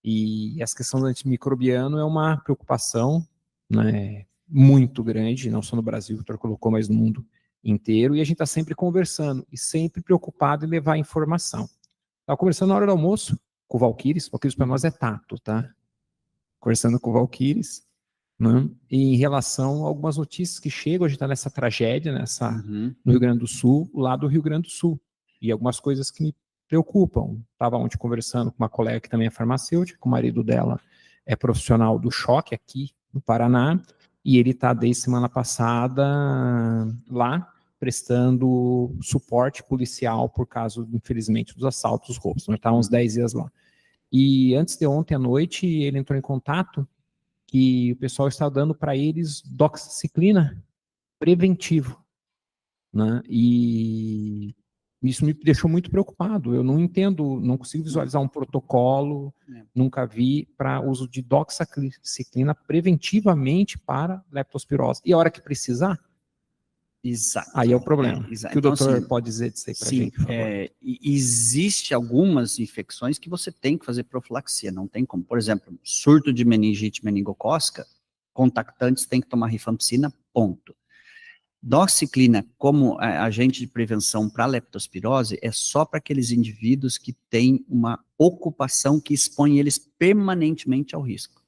E essa questão do antimicrobiano é uma preocupação, né, muito grande, não só no Brasil, o doutor colocou, mas no mundo inteiro, e a gente está sempre conversando e sempre preocupado em levar informação. Estava conversando na hora do almoço com o Valquíris para nós é tato, tá? Conversando com o Valquíris, né? E em relação a algumas notícias que chegam, a gente está nessa tragédia, no Rio Grande do Sul, lá do Rio Grande do Sul, e algumas coisas que me preocupam. Estava ontem conversando com uma colega que também é farmacêutica, o marido dela é profissional do choque aqui no Paraná, e ele está desde semana passada lá, prestando suporte policial por causa, infelizmente, dos assaltos, roubos. Nós estávamos 10 dias lá. E antes de ontem à noite, ele entrou em contato que o pessoal está dando para eles doxiciclina preventivo, né? E isso me deixou muito preocupado. Eu não entendo, não consigo visualizar um protocolo, nunca vi para uso de doxiciclina preventivamente para leptospirose. E a hora que precisar, exato. Aí é o problema. Exato. Que o doutor assim, pode dizer disso aí para a sim, gente, por favor. Existe algumas infecções que você tem que fazer profilaxia, não tem como. Por exemplo, surto de meningite meningocócica, contactantes têm que tomar rifampicina, ponto. Doxiciclina como agente de prevenção para leptospirose é só para aqueles indivíduos que têm uma ocupação que expõe eles permanentemente ao risco.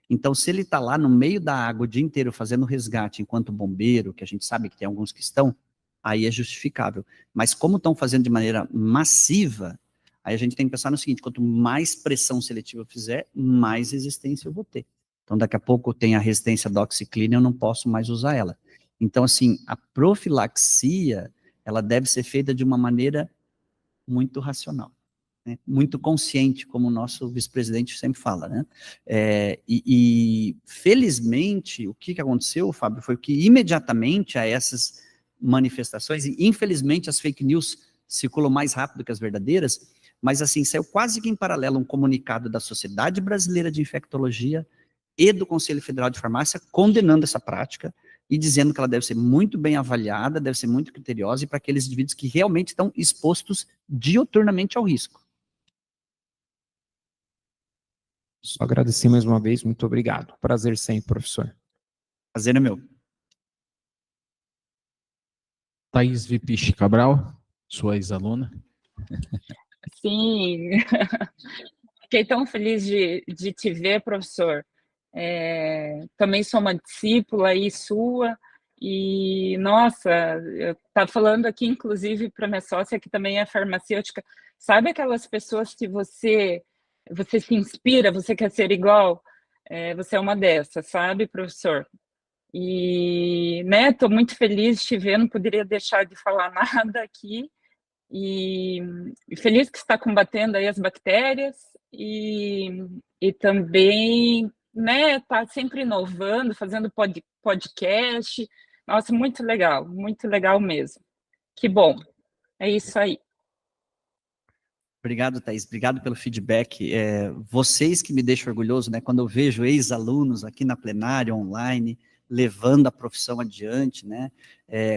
Então, se ele está lá no meio da água o dia inteiro fazendo resgate enquanto bombeiro, que a gente sabe que tem alguns que estão, aí é justificável. Mas como estão fazendo de maneira massiva, aí a gente tem que pensar no seguinte, quanto mais pressão seletiva eu fizer, mais resistência eu vou ter. Então, daqui a pouco tem a resistência à doxiciclina, eu não posso mais usar ela. Então, assim, a profilaxia, ela deve ser feita de uma maneira muito racional, né? Muito consciente, como o nosso vice-presidente sempre fala, né? Felizmente, o que aconteceu, Fábio, foi que imediatamente a essas manifestações, e infelizmente as fake news circulam mais rápido que as verdadeiras, mas assim, saiu quase que em paralelo um comunicado da Sociedade Brasileira de Infectologia e do Conselho Federal de Farmácia condenando essa prática e dizendo que ela deve ser muito bem avaliada, deve ser muito criteriosa e para aqueles indivíduos que realmente estão expostos dioturnamente ao risco. Só agradecer mais uma vez, muito obrigado. Prazer sempre, professor. Prazer é meu. Thaís Vipiche Cabral, sua ex-aluna. Sim, fiquei tão feliz de te ver, professor. Também sou uma discípula aí sua, e, nossa, eu estava falando aqui, inclusive, para minha sócia, que também é farmacêutica, sabe aquelas pessoas que você se inspira, você quer ser igual? Você é uma dessas, sabe, professor? E, né, estou muito feliz de te ver, não poderia deixar de falar nada aqui, e feliz que está combatendo aí as bactérias, e também, né, está sempre inovando, fazendo podcast. Nossa, muito legal mesmo. Que bom, é isso aí. Obrigado, Thaís. Obrigado pelo feedback. Vocês que me deixam orgulhoso, né? Quando eu vejo ex-alunos aqui na plenária, online, levando a profissão adiante, né?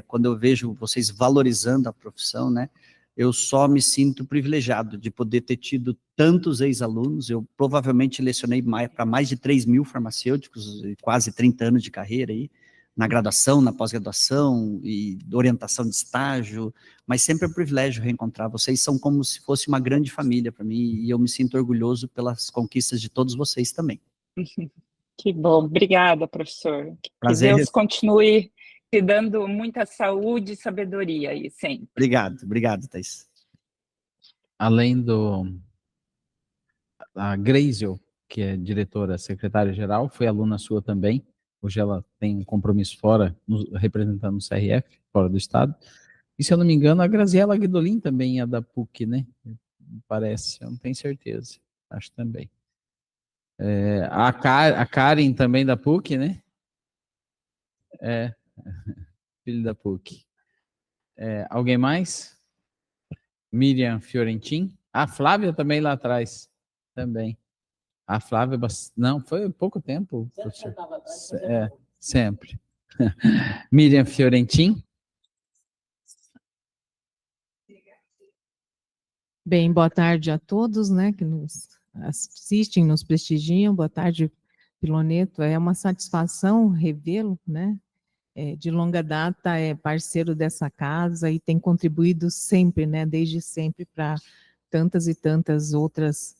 Quando eu vejo vocês valorizando a profissão, né? Eu só me sinto privilegiado de poder ter tido tantos ex-alunos. Eu provavelmente lecionei para mais de 3.000 farmacêuticos, quase 30 anos de carreira aí, na graduação, na pós-graduação e orientação de estágio, mas sempre é um privilégio reencontrar. Vocês são como se fosse uma grande família para mim e eu me sinto orgulhoso pelas conquistas de todos vocês também. Que bom, obrigada, professor. Prazer. Que Deus continue te dando muita saúde e sabedoria aí, sempre. Obrigado, Thaís. Além a Greisel, que é diretora, secretária-geral, foi aluna sua também. Hoje ela tem um compromisso fora, representando o CRF, fora do estado. E se eu não me engano, a Graziela Guidolin também é da PUC, né? Parece, eu não tenho certeza. Acho também. A Karen também da PUC, né? Filho da PUC. Alguém mais? Miriam Fiorentin. A Flávia também lá atrás. Também. A Flávia, não, foi pouco tempo. Sempre. Miriam Fiorentin. Bem, boa tarde a todos, né, que nos assistem, nos prestigiam. Boa tarde, Piloneto. É uma satisfação revê-lo, né? De longa data é parceiro dessa casa e tem contribuído sempre, né, desde sempre, para tantas e tantas outras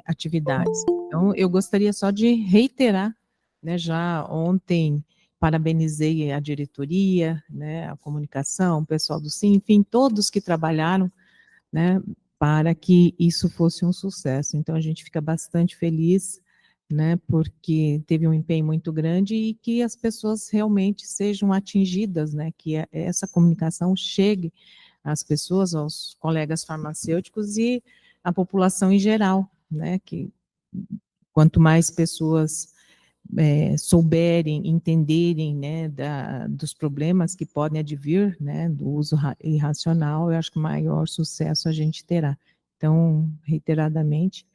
atividades. Então, eu gostaria só de reiterar, né, já ontem parabenizei a diretoria, né, a comunicação, o pessoal do SIM, enfim, todos que trabalharam, né, para que isso fosse um sucesso. Então, a gente fica bastante feliz, né, porque teve um empenho muito grande e que as pessoas realmente sejam atingidas, né, que essa comunicação chegue às pessoas, aos colegas farmacêuticos e à população em geral, né, que quanto mais pessoas souberem, entenderem, né, dos problemas que podem advir, né, do uso irracional, eu acho que maior sucesso a gente terá. Então, reiteradamente,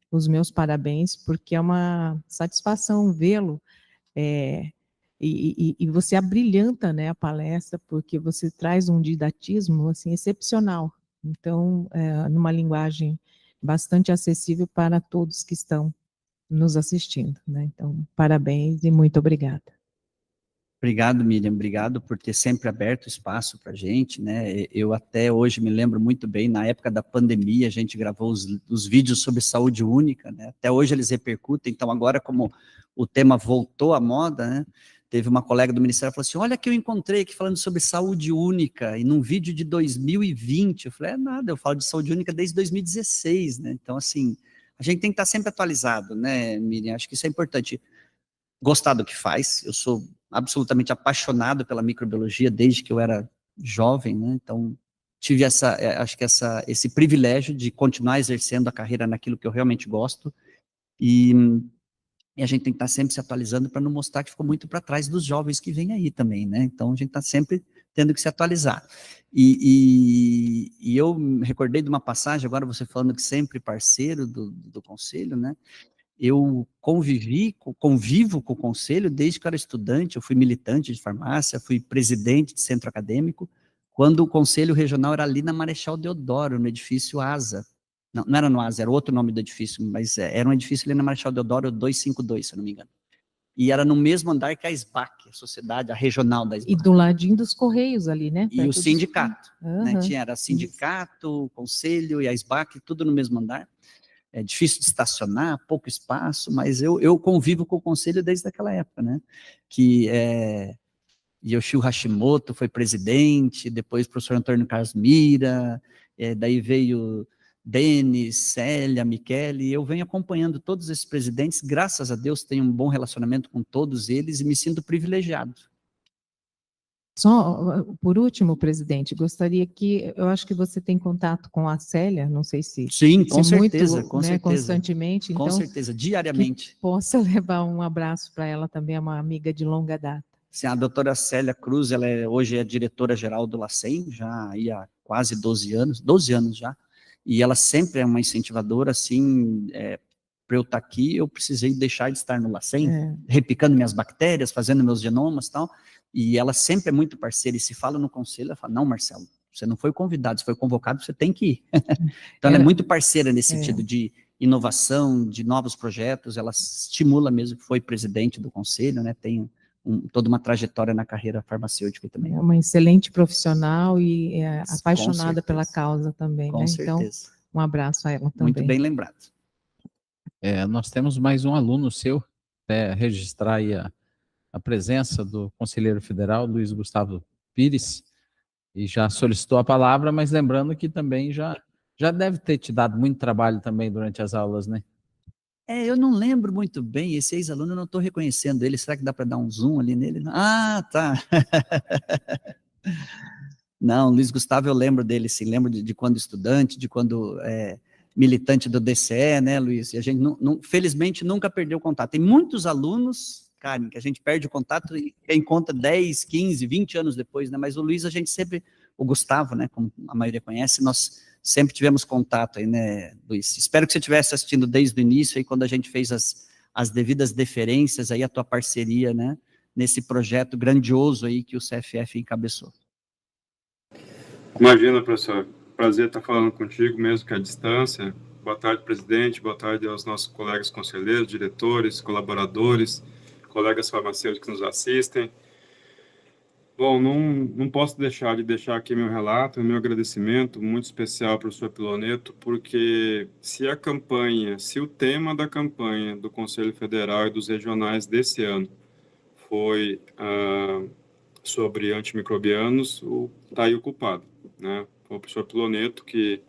os meus parabéns, porque é uma satisfação vê-lo, e você abrilhanta, né, a palestra, porque você traz um didatismo, assim, excepcional. Então, numa linguagem bastante acessível para todos que estão nos assistindo, né? Então, parabéns e muito obrigada. Obrigado, Miriam, obrigado por ter sempre aberto espaço para a gente, né? Eu até hoje me lembro muito bem, na época da pandemia, a gente gravou os vídeos sobre saúde única, né? Até hoje eles repercutem, então agora como o tema voltou à moda, né? Teve uma colega do Ministério que falou assim, olha que eu encontrei aqui falando sobre saúde única, e num vídeo de 2020, eu falei, nada, eu falo de saúde única desde 2016, né? Então, assim, a gente tem que estar sempre atualizado, né, Miriam? Acho que isso é importante. Gostar do que faz, eu sou absolutamente apaixonado pela microbiologia desde que eu era jovem, né? Então, tive acho que esse privilégio de continuar exercendo a carreira naquilo que eu realmente gosto, e a gente tem que estar sempre se atualizando para não mostrar que ficou muito para trás dos jovens que vêm aí também, né? Então, a gente está sempre tendo que se atualizar. E eu me recordei de uma passagem, agora você falando que sempre parceiro do conselho, né? Eu convivo com o conselho desde que eu era estudante, eu fui militante de farmácia, fui presidente de centro acadêmico, quando o conselho regional era ali na Marechal Deodoro, no edifício ASA. Não era no ASA, era outro nome do edifício, mas era um edifício ali na Marechal Deodoro 252, se eu não me engano. E era no mesmo andar que a SBAC, a sociedade, a regional da SBAC. E do ladinho dos Correios ali, né? E Perto o dos- sindicato, né? Aham. Era sindicato, o conselho e a SBAC, tudo no mesmo andar. É difícil de estacionar, pouco espaço, mas eu convivo com o conselho desde aquela época, né? Yoshio Hashimoto foi presidente, depois o professor Antônio Carlos Mira, daí veio Denis, Célia, Michele, e eu venho acompanhando todos esses presidentes, graças a Deus tenho um bom relacionamento com todos eles e me sinto privilegiado. Só, por último, presidente, gostaria que, eu acho que você tem contato com a Célia, não sei se... Sim, com se muito, certeza, com né, certeza. constantemente, Com então, certeza, diariamente. que possa levar um abraço para ela também, é uma amiga de longa data. Sim, a doutora Célia Cruz, ela hoje é diretora-geral do LACEN, já há quase 12 anos já, e ela sempre é uma incentivadora, assim, para eu estar aqui, eu precisei deixar de estar no LACEN, replicando minhas bactérias, fazendo meus genomas e tal, e ela sempre é muito parceira, e se fala no conselho, ela fala, não, Marcelo, você não foi convidado, você foi convocado, você tem que ir. Então, ela é muito parceira nesse sentido de inovação, de novos projetos, ela estimula mesmo, foi presidente do conselho, né, tem toda uma trajetória na carreira farmacêutica também. É uma excelente profissional e é apaixonada pela causa também, Com né? certeza. Então, um abraço a ela também. Muito bem lembrado. Nós temos mais um aluno seu, registrar aí a presença do conselheiro federal, Luiz Gustavo Pires, e já solicitou a palavra, mas lembrando que também já deve ter te dado muito trabalho também durante as aulas, né? Eu não lembro muito bem, esse ex-aluno eu não estou reconhecendo ele, será que dá para dar um zoom ali nele? Ah, tá. Não, Luiz Gustavo eu lembro dele, sim, lembro de quando estudante, de quando militante do DCE, né, Luiz? E a gente, felizmente, nunca perdeu contato. Tem muitos alunos, Karen, que a gente perde o contato e encontra 10, 15, 20 anos depois, né? Mas o Luiz, a gente sempre, o Gustavo, né, como a maioria conhece, nós sempre tivemos contato aí, né, Luiz? Espero que você estivesse assistindo desde o início, aí quando a gente fez as devidas deferências, aí a tua parceria, né, nesse projeto grandioso aí que o CFF encabeçou. Imagina, professor, prazer estar falando contigo, mesmo que à distância. Boa tarde, presidente, boa tarde aos nossos colegas conselheiros, diretores, colaboradores, colegas farmacêuticos que nos assistem. Bom, não posso deixar de deixar aqui meu relato, meu agradecimento muito especial para o professor Piloneto, porque se o tema da campanha do Conselho Federal e dos regionais desse ano foi sobre antimicrobianos, está aí o culpado, né? Foi o professor Piloneto que,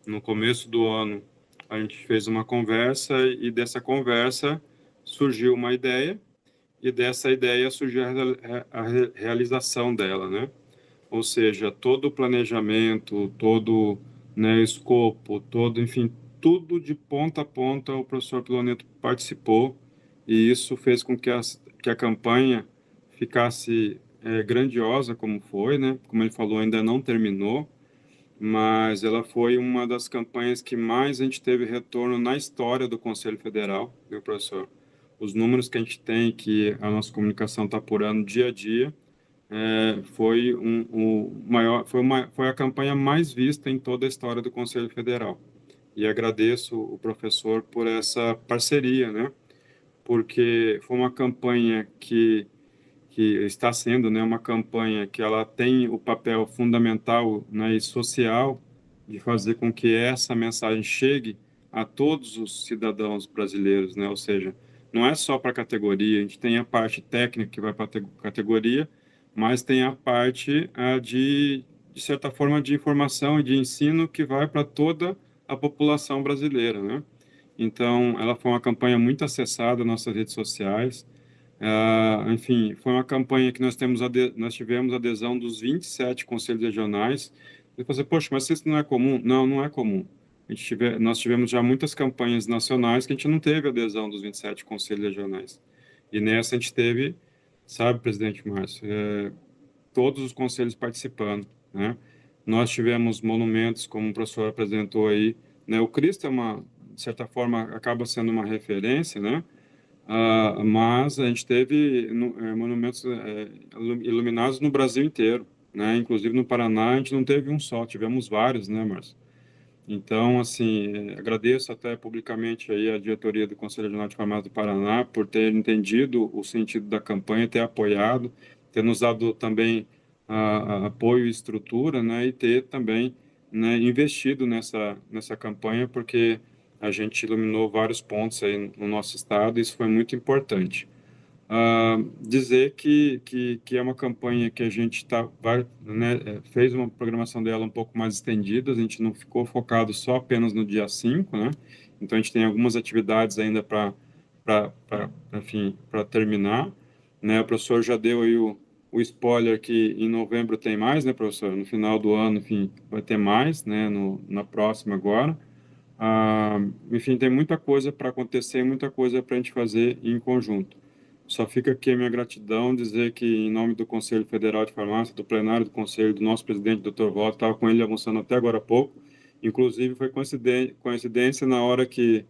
no começo do ano, a gente fez uma conversa e dessa conversa surgiu uma ideia, e dessa ideia surgiu a realização dela, né? Ou seja, todo o planejamento, todo, né, escopo, enfim, tudo de ponta a ponta o professor Piloneto participou, e isso fez com que a campanha ficasse grandiosa como foi, né? Como ele falou, ainda não terminou, mas ela foi uma das campanhas que mais a gente teve retorno na história do Conselho Federal, viu, professor? Os números que a gente tem, que a nossa comunicação está apurando dia a dia, foi a campanha mais vista em toda a história do Conselho Federal. E agradeço o professor por essa parceria, né? Porque foi uma campanha que está sendo, né, uma campanha que ela tem o papel fundamental, né, e social de fazer com que essa mensagem chegue a todos os cidadãos brasileiros, né? Ou seja, não é só para a categoria, a gente tem a parte técnica que vai para a categoria, mas tem a parte de certa forma, de informação e de ensino que vai para toda a população brasileira, né? Então, ela foi uma campanha muito acessada nas nossas redes sociais, Enfim, foi uma campanha que nós tivemos adesão dos 27 conselhos regionais. E você, poxa, mas isso não é comum? Não, não é comum. Nós tivemos já muitas campanhas nacionais que a gente não teve adesão dos 27 conselhos regionais. E nessa a gente teve, sabe, presidente Márcio, todos os conselhos participando, né? Nós tivemos monumentos, como o professor apresentou aí, né? O Cristo de certa forma, acaba sendo uma referência, né? Mas a gente teve monumentos iluminados no Brasil inteiro, né? Inclusive no Paraná a gente não teve um só, tivemos vários, né, Márcio? Então, assim, agradeço até publicamente aí a diretoria do Conselho Regional de Farmácia do Paraná por ter entendido o sentido da campanha, ter apoiado, ter nos dado também apoio e estrutura, né, e ter também, né, investido nessa campanha, porque a gente iluminou vários pontos aí no nosso estado e isso foi muito importante. Dizer que é uma campanha que a gente fez uma programação dela um pouco mais estendida, a gente não ficou focado só apenas no dia 5, né? Então a gente tem algumas atividades ainda para terminar, né? O professor já deu aí o spoiler que em novembro tem mais, né, professor? No final do ano, enfim, vai ter mais, né, na próxima agora. Enfim, tem muita coisa para acontecer, muita coisa para a gente fazer em conjunto. Só fica aqui a minha gratidão, dizer que em nome do Conselho Federal de Farmácia, do plenário do Conselho, do nosso presidente, Dr. Walter, estava com ele almoçando até agora há pouco, inclusive foi coincidência na hora que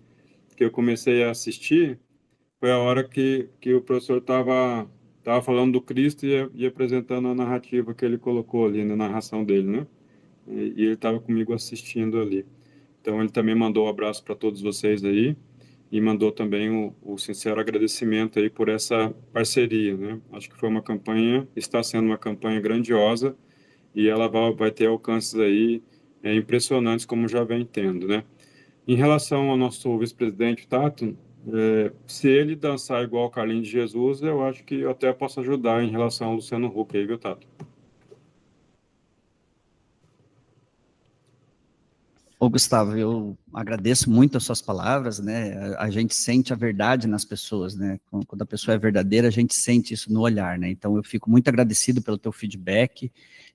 eu comecei a assistir, foi a hora que o professor estava falando do Cristo e apresentando a narrativa que ele colocou ali na narração dele, né? E ele estava comigo assistindo ali. Então, ele também mandou um abraço para todos vocês aí e mandou também o sincero agradecimento aí por essa parceria, né? Acho que foi uma campanha, está sendo uma campanha grandiosa e ela vai ter alcances aí impressionantes, como já vem tendo, né? Em relação ao nosso vice-presidente Tato, se ele dançar igual o Carlinhos de Jesus, eu acho que eu até posso ajudar em relação ao Luciano Huck aí, viu, Tato? Ô, Gustavo, eu agradeço muito as suas palavras, né? A gente sente a verdade nas pessoas, né? Quando a pessoa é verdadeira, a gente sente isso no olhar, né? Então, eu fico muito agradecido pelo teu feedback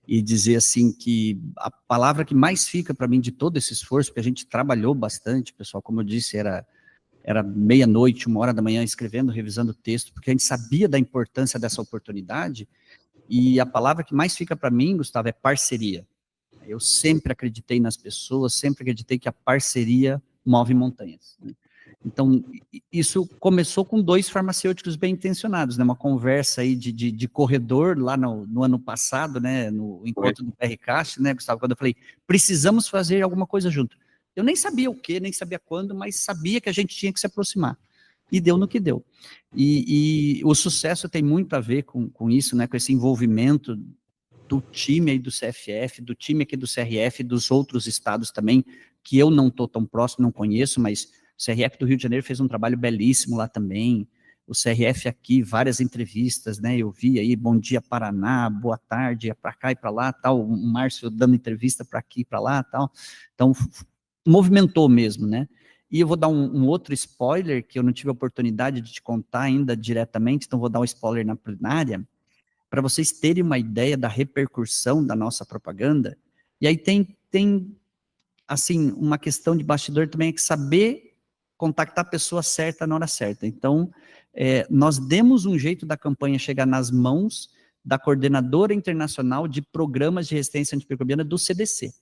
e dizer, assim, que a palavra que mais fica para mim de todo esse esforço, porque a gente trabalhou bastante, pessoal, como eu disse, era meia-noite, 1h da manhã, escrevendo, revisando o texto, porque a gente sabia da importância dessa oportunidade, e a palavra que mais fica para mim, Gustavo, é parceria. Eu sempre acreditei nas pessoas, sempre acreditei que a parceria move montanhas, né? Então, isso começou com 2 farmacêuticos bem intencionados, né? Uma conversa aí de corredor lá no ano passado, né? No encontro do PRCast, né, Gustavo? Quando eu falei, precisamos fazer alguma coisa junto. Eu nem sabia o que, nem sabia quando, mas sabia que a gente tinha que se aproximar. E deu no que deu. E o sucesso tem muito a ver com isso, né? Com esse envolvimento do time aí do CFF, do time aqui do CRF, dos outros estados também, que eu não estou tão próximo, não conheço, mas o CRF do Rio de Janeiro fez um trabalho belíssimo lá também, o CRF aqui, várias entrevistas, né, eu vi aí, Bom Dia Paraná, boa tarde, para cá e para lá, tal, o Márcio dando entrevista para aqui e para lá, tal, então movimentou mesmo, né, e eu vou dar um outro spoiler, que eu não tive a oportunidade de te contar ainda diretamente, então vou dar um spoiler na plenária, para vocês terem uma ideia da repercussão da nossa propaganda, e aí tem assim, uma questão de bastidor também é que saber contactar a pessoa certa na hora certa. Então, nós demos um jeito da campanha chegar nas mãos da coordenadora internacional de programas de resistência antimicrobiana do CDC.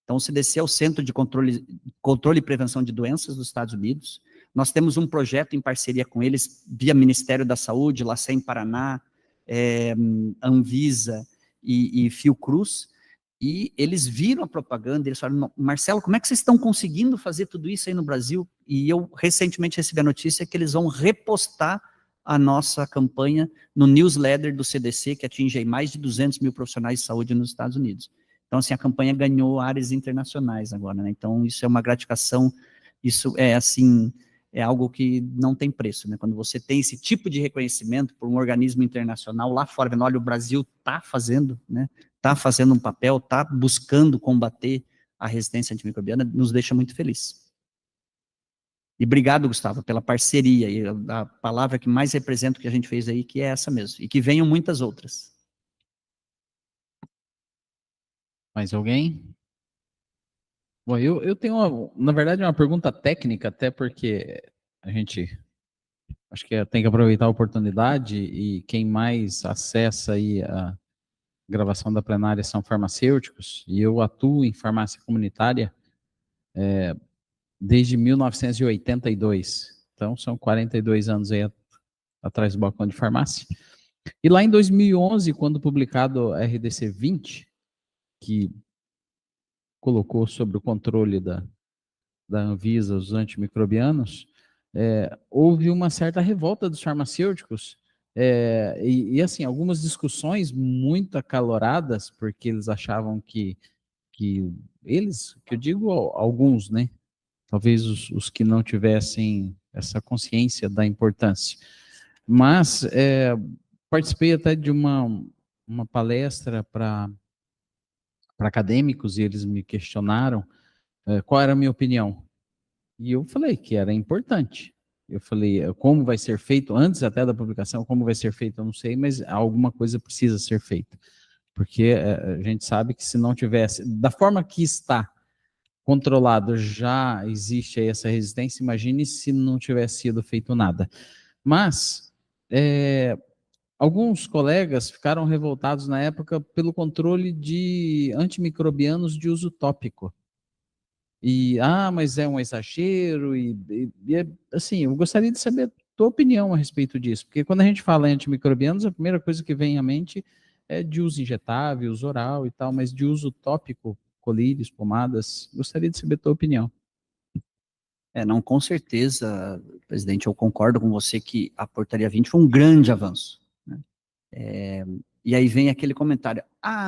Então, o CDC é o Centro de Controle e Prevenção de Doenças dos Estados Unidos. Nós temos um projeto em parceria com eles, via Ministério da Saúde, LACEN Paraná, Anvisa e Fiocruz, e eles viram a propaganda, eles falaram, Marcelo, como é que vocês estão conseguindo fazer tudo isso aí no Brasil? E eu recentemente recebi a notícia que eles vão repostar a nossa campanha no newsletter do CDC, que atinge aí mais de 200 mil profissionais de saúde nos Estados Unidos. Então, assim, a campanha ganhou áreas internacionais agora, né? Então, isso é uma gratificação, isso é, assim, é algo que não tem preço, né? Quando você tem esse tipo de reconhecimento por um organismo internacional lá fora, vendo, olha, o Brasil está fazendo, né? Está fazendo um papel, está buscando combater a resistência antimicrobiana, nos deixa muito felizes. E obrigado, Gustavo, pela parceria, e a palavra que mais representa o que a gente fez aí, que é essa mesmo, e que venham muitas outras. Mais alguém? Bom, eu tenho, na verdade, uma pergunta técnica, até porque a gente, acho que tem que aproveitar a oportunidade, e quem mais acessa aí a gravação da plenária são farmacêuticos, e eu atuo em farmácia comunitária desde 1982. Então, são 42 anos aí atrás do balcão de farmácia. E lá em 2011, quando publicado a RDC 20, que colocou sob o controle da Anvisa os antimicrobianos, houve uma certa revolta dos farmacêuticos, e assim, algumas discussões muito acaloradas, porque eles achavam que eles, que eu digo alguns, né, talvez os que não tivessem essa consciência da importância, mas participei até de uma palestra para acadêmicos, e eles me questionaram qual era a minha opinião. E eu falei que era importante. Eu falei, como vai ser feito, antes até da publicação, como vai ser feito, eu não sei, mas alguma coisa precisa ser feita. Porque a gente sabe que se não tivesse, da forma que está controlado, já existe aí essa resistência, imagine se não tivesse sido feito nada. Mas alguns colegas ficaram revoltados na época pelo controle de antimicrobianos de uso tópico. E, mas é um exagero, assim, eu gostaria de saber a tua opinião a respeito disso, porque quando a gente fala em antimicrobianos, a primeira coisa que vem à mente é de uso injetável, uso oral e tal, mas de uso tópico, colírios, pomadas, gostaria de saber a tua opinião. Não, com certeza, presidente, eu concordo com você que a portaria 20 foi um grande avanço, né? E aí vem aquele comentário,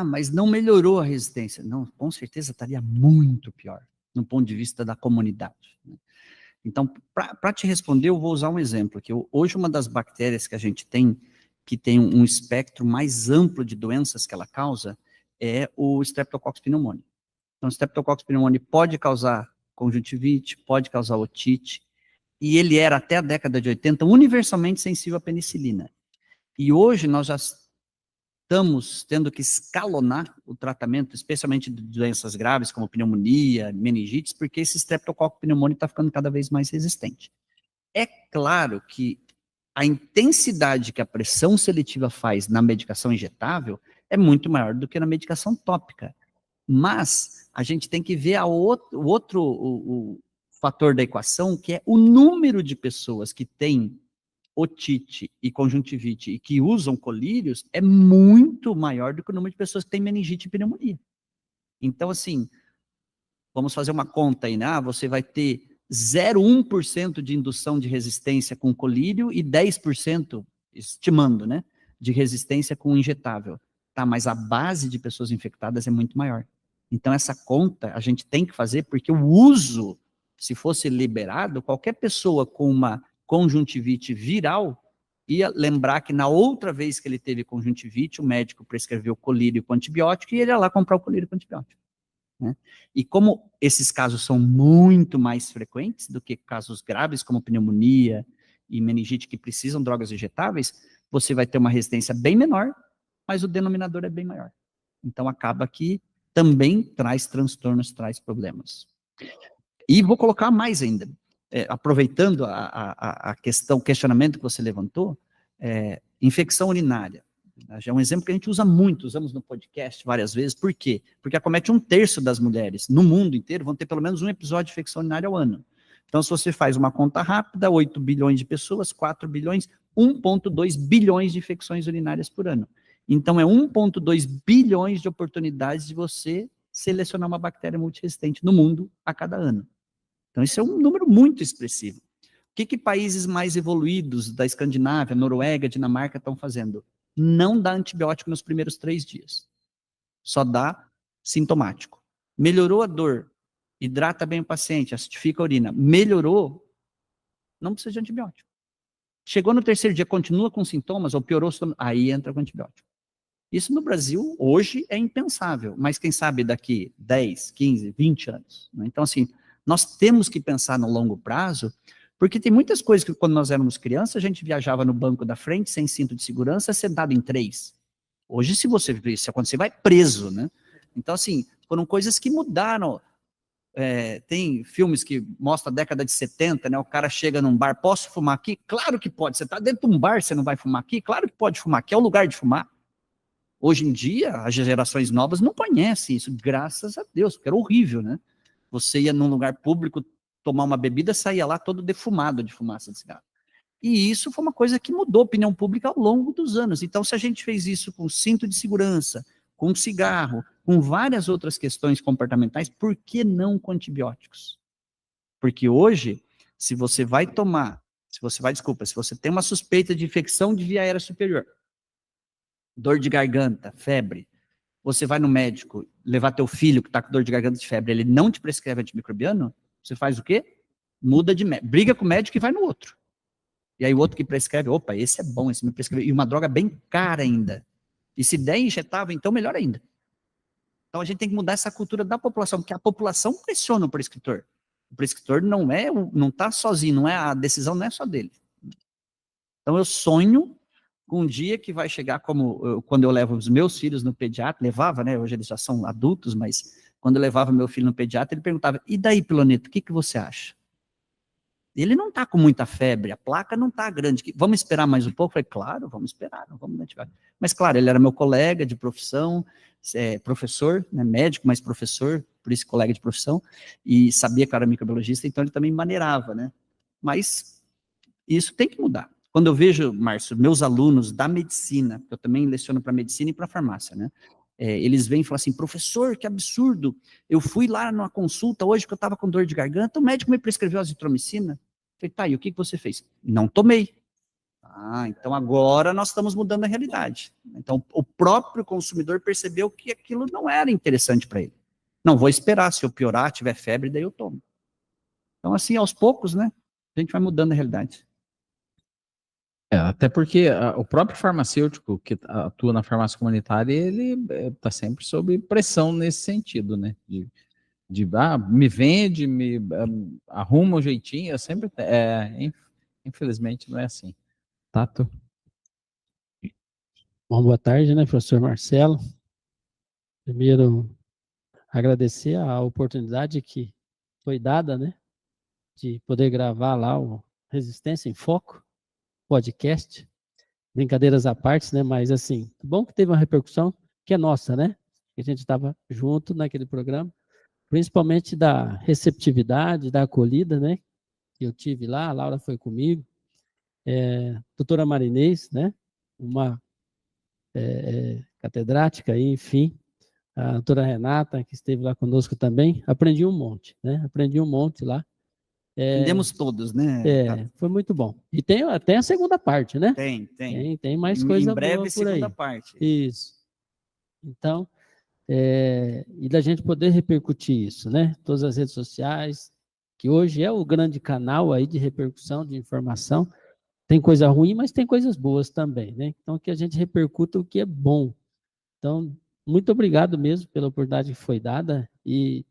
mas não melhorou a resistência. Não, com certeza estaria muito pior, no ponto de vista da comunidade, né? Então, para te responder, eu vou usar um exemplo, que hoje uma das bactérias que a gente tem, que tem um espectro mais amplo de doenças que ela causa, é o Streptococcus pneumoniae. Então, o Streptococcus pneumoniae pode causar conjuntivite, pode causar otite, e ele era, até a década de 80, universalmente sensível à penicilina. E hoje nós já estamos tendo que escalonar o tratamento, especialmente de doenças graves, como pneumonia, meningites, porque esse Streptococcus pneumoniae está ficando cada vez mais resistente. É claro que a intensidade que a pressão seletiva faz na medicação injetável é muito maior do que na medicação tópica. Mas a gente tem que ver o outro fator da equação, que é o número de pessoas que têm otite e conjuntivite e que usam colírios é muito maior do que o número de pessoas que têm meningite e pneumonia. Então, assim, vamos fazer uma conta aí, né? Você vai ter 0,1% de indução de resistência com colírio e 10%, estimando, né, de resistência com injetável. Tá, mas a base de pessoas infectadas é muito maior. Então, essa conta a gente tem que fazer, porque o uso, se fosse liberado, qualquer pessoa com uma conjuntivite viral ia lembrar que na outra vez que ele teve conjuntivite, o médico prescreveu colírio com antibiótico e ele ia lá comprar o colírio com antibiótico, né? E como esses casos são muito mais frequentes do que casos graves como pneumonia e meningite que precisam de drogas injetáveis, você vai ter uma resistência bem menor, mas o denominador é bem maior. Então acaba que também traz transtornos, traz problemas. E vou colocar mais ainda, aproveitando a questão, o questionamento que você levantou, infecção urinária. Já é um exemplo que a gente usa muito, usamos no podcast várias vezes. Por quê? Porque acomete 1/3 das mulheres no mundo inteiro vão ter pelo menos um episódio de infecção urinária ao ano. Então, se você faz uma conta rápida, 8 bilhões de pessoas, 4 bilhões, 1,2 bilhões de infecções urinárias por ano. Então, é 1,2 bilhões de oportunidades de você selecionar uma bactéria multiresistente no mundo a cada ano. Então, isso é um número muito expressivo. O que países mais evoluídos da Escandinávia, Noruega, Dinamarca estão fazendo? Não dá antibiótico nos primeiros 3 dias. Só dá sintomático. Melhorou a dor, hidrata bem o paciente, acidifica a urina, melhorou, não precisa de antibiótico. Chegou no 3º dia, continua com sintomas, ou piorou, aí entra com antibiótico. Isso no Brasil, hoje, é impensável, mas quem sabe daqui 10, 15, 20 anos. Né? Então, assim, nós temos que pensar no longo prazo, Porque tem muitas coisas que quando nós éramos crianças, a gente viajava no banco da frente, sem cinto de segurança, sentado em 3. Hoje, se acontecer, vai preso, né? Então, assim, foram coisas que mudaram. Tem filmes que mostram a década de 70, né? O cara chega num bar, posso fumar aqui? Claro que pode. Você está dentro de um bar, você não vai fumar aqui? Claro que pode fumar, aqui é o lugar de fumar. Hoje em dia, as gerações novas não conhecem isso, graças a Deus, porque era horrível, né? Você ia num lugar público tomar uma bebida, saía lá todo defumado de fumaça de cigarro. E isso foi uma coisa que mudou a opinião pública ao longo dos anos. Então, se a gente fez isso com cinto de segurança, com cigarro, com várias outras questões comportamentais, por que não com antibióticos? Porque hoje, se você tem uma suspeita de infecção de via aérea superior, dor de garganta, febre, você vai no médico levar teu filho que está com dor de garganta e febre, ele não te prescreve antimicrobiano, você faz o quê? Muda de médico, briga com o médico e vai no outro. E aí o outro que prescreve, opa, esse é bom, esse me prescreve, e uma droga bem cara ainda. E se der injetável, então melhor ainda. Então a gente tem que mudar essa cultura da população, porque a população pressiona o prescritor. O prescritor não está sozinho, a decisão não é só dele. Então eu sonho com um dia que vai chegar quando eu levo os meus filhos no pediatra, levava, né, hoje eles já são adultos, mas quando eu levava meu filho no pediatra, ele perguntava, e daí, Piloneto, o que você acha? Ele não está com muita febre, a placa não está grande, vamos esperar mais um pouco? Eu falei, claro, vamos esperar, não vamos ativar. Mas claro, ele era meu colega de profissão, professor, né, médico, mas professor, por isso colega de profissão, e sabia que eu era microbiologista, então ele também maneirava, né? Mas isso tem que mudar. Quando eu vejo, Márcio, meus alunos da medicina, eu também leciono para medicina e para farmácia, né? Eles vêm e falam assim, professor, que absurdo, eu fui lá numa consulta hoje que eu estava com dor de garganta, o médico me prescreveu azitromicina. Eu falei, tá, e o que você fez? Não tomei. Ah, então agora nós estamos mudando a realidade. Então o próprio consumidor percebeu que aquilo não era interessante para ele. Não, vou esperar, se eu piorar, tiver febre, daí eu tomo. Então assim, aos poucos, né, a gente vai mudando a realidade. Até porque o próprio farmacêutico que atua na farmácia comunitária, ele está sempre sob pressão nesse sentido, né? Me vende, arruma um jeitinho, infelizmente não é assim. Tato? Bom, boa tarde, né, professor Marcelo? Primeiro, agradecer a oportunidade que foi dada, né, de poder gravar lá o Resistência em Foco, podcast, brincadeiras à parte, né, mas assim, bom que teve uma repercussão que é nossa, né, que a gente estava junto naquele programa, principalmente da receptividade, da acolhida, né, que eu tive lá, a Laura foi comigo, doutora Marinês, né, uma catedrática aí, enfim, a doutora Renata, que esteve lá conosco também, aprendi um monte, né, lá. Aprendemos todos, né? Foi muito bom. E tem até a segunda parte, né? Tem mais coisa boa por aí. Em breve, segunda parte. Isso. Então, e da gente poder repercutir isso, né? Todas as redes sociais, que hoje é o grande canal aí de repercussão, de informação. Tem coisa ruim, mas tem coisas boas também, né? Então, que a gente repercuta o que é bom. Então, muito obrigado mesmo pela oportunidade que foi dada e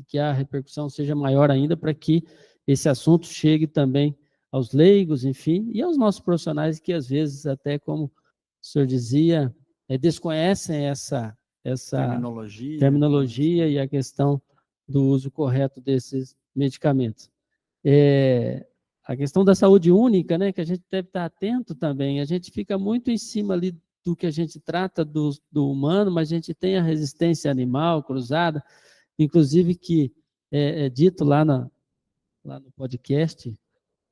que a repercussão seja maior ainda para que esse assunto chegue também aos leigos, enfim, e aos nossos profissionais que às vezes até, como o senhor dizia, desconhecem essa terminologia e a questão do uso correto desses medicamentos. A questão da saúde única, né, que a gente deve estar atento também, a gente fica muito em cima ali do que a gente trata do humano, mas a gente tem a resistência animal cruzada, inclusive que é dito lá no podcast,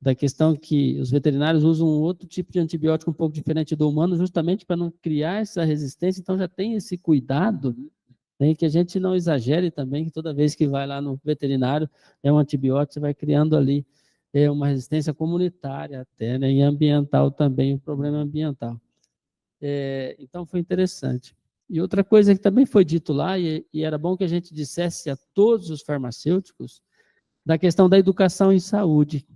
da questão que os veterinários usam um outro tipo de antibiótico um pouco diferente do humano, justamente para não criar essa resistência, então já tem esse cuidado, né, que a gente não exagere também, que toda vez que vai lá no veterinário, um antibiótico, você vai criando ali uma resistência comunitária até, né, e ambiental também, um problema ambiental. Então foi interessante. E outra coisa que também foi dito lá, e era bom que a gente dissesse a todos os farmacêuticos, da questão da educação em saúde,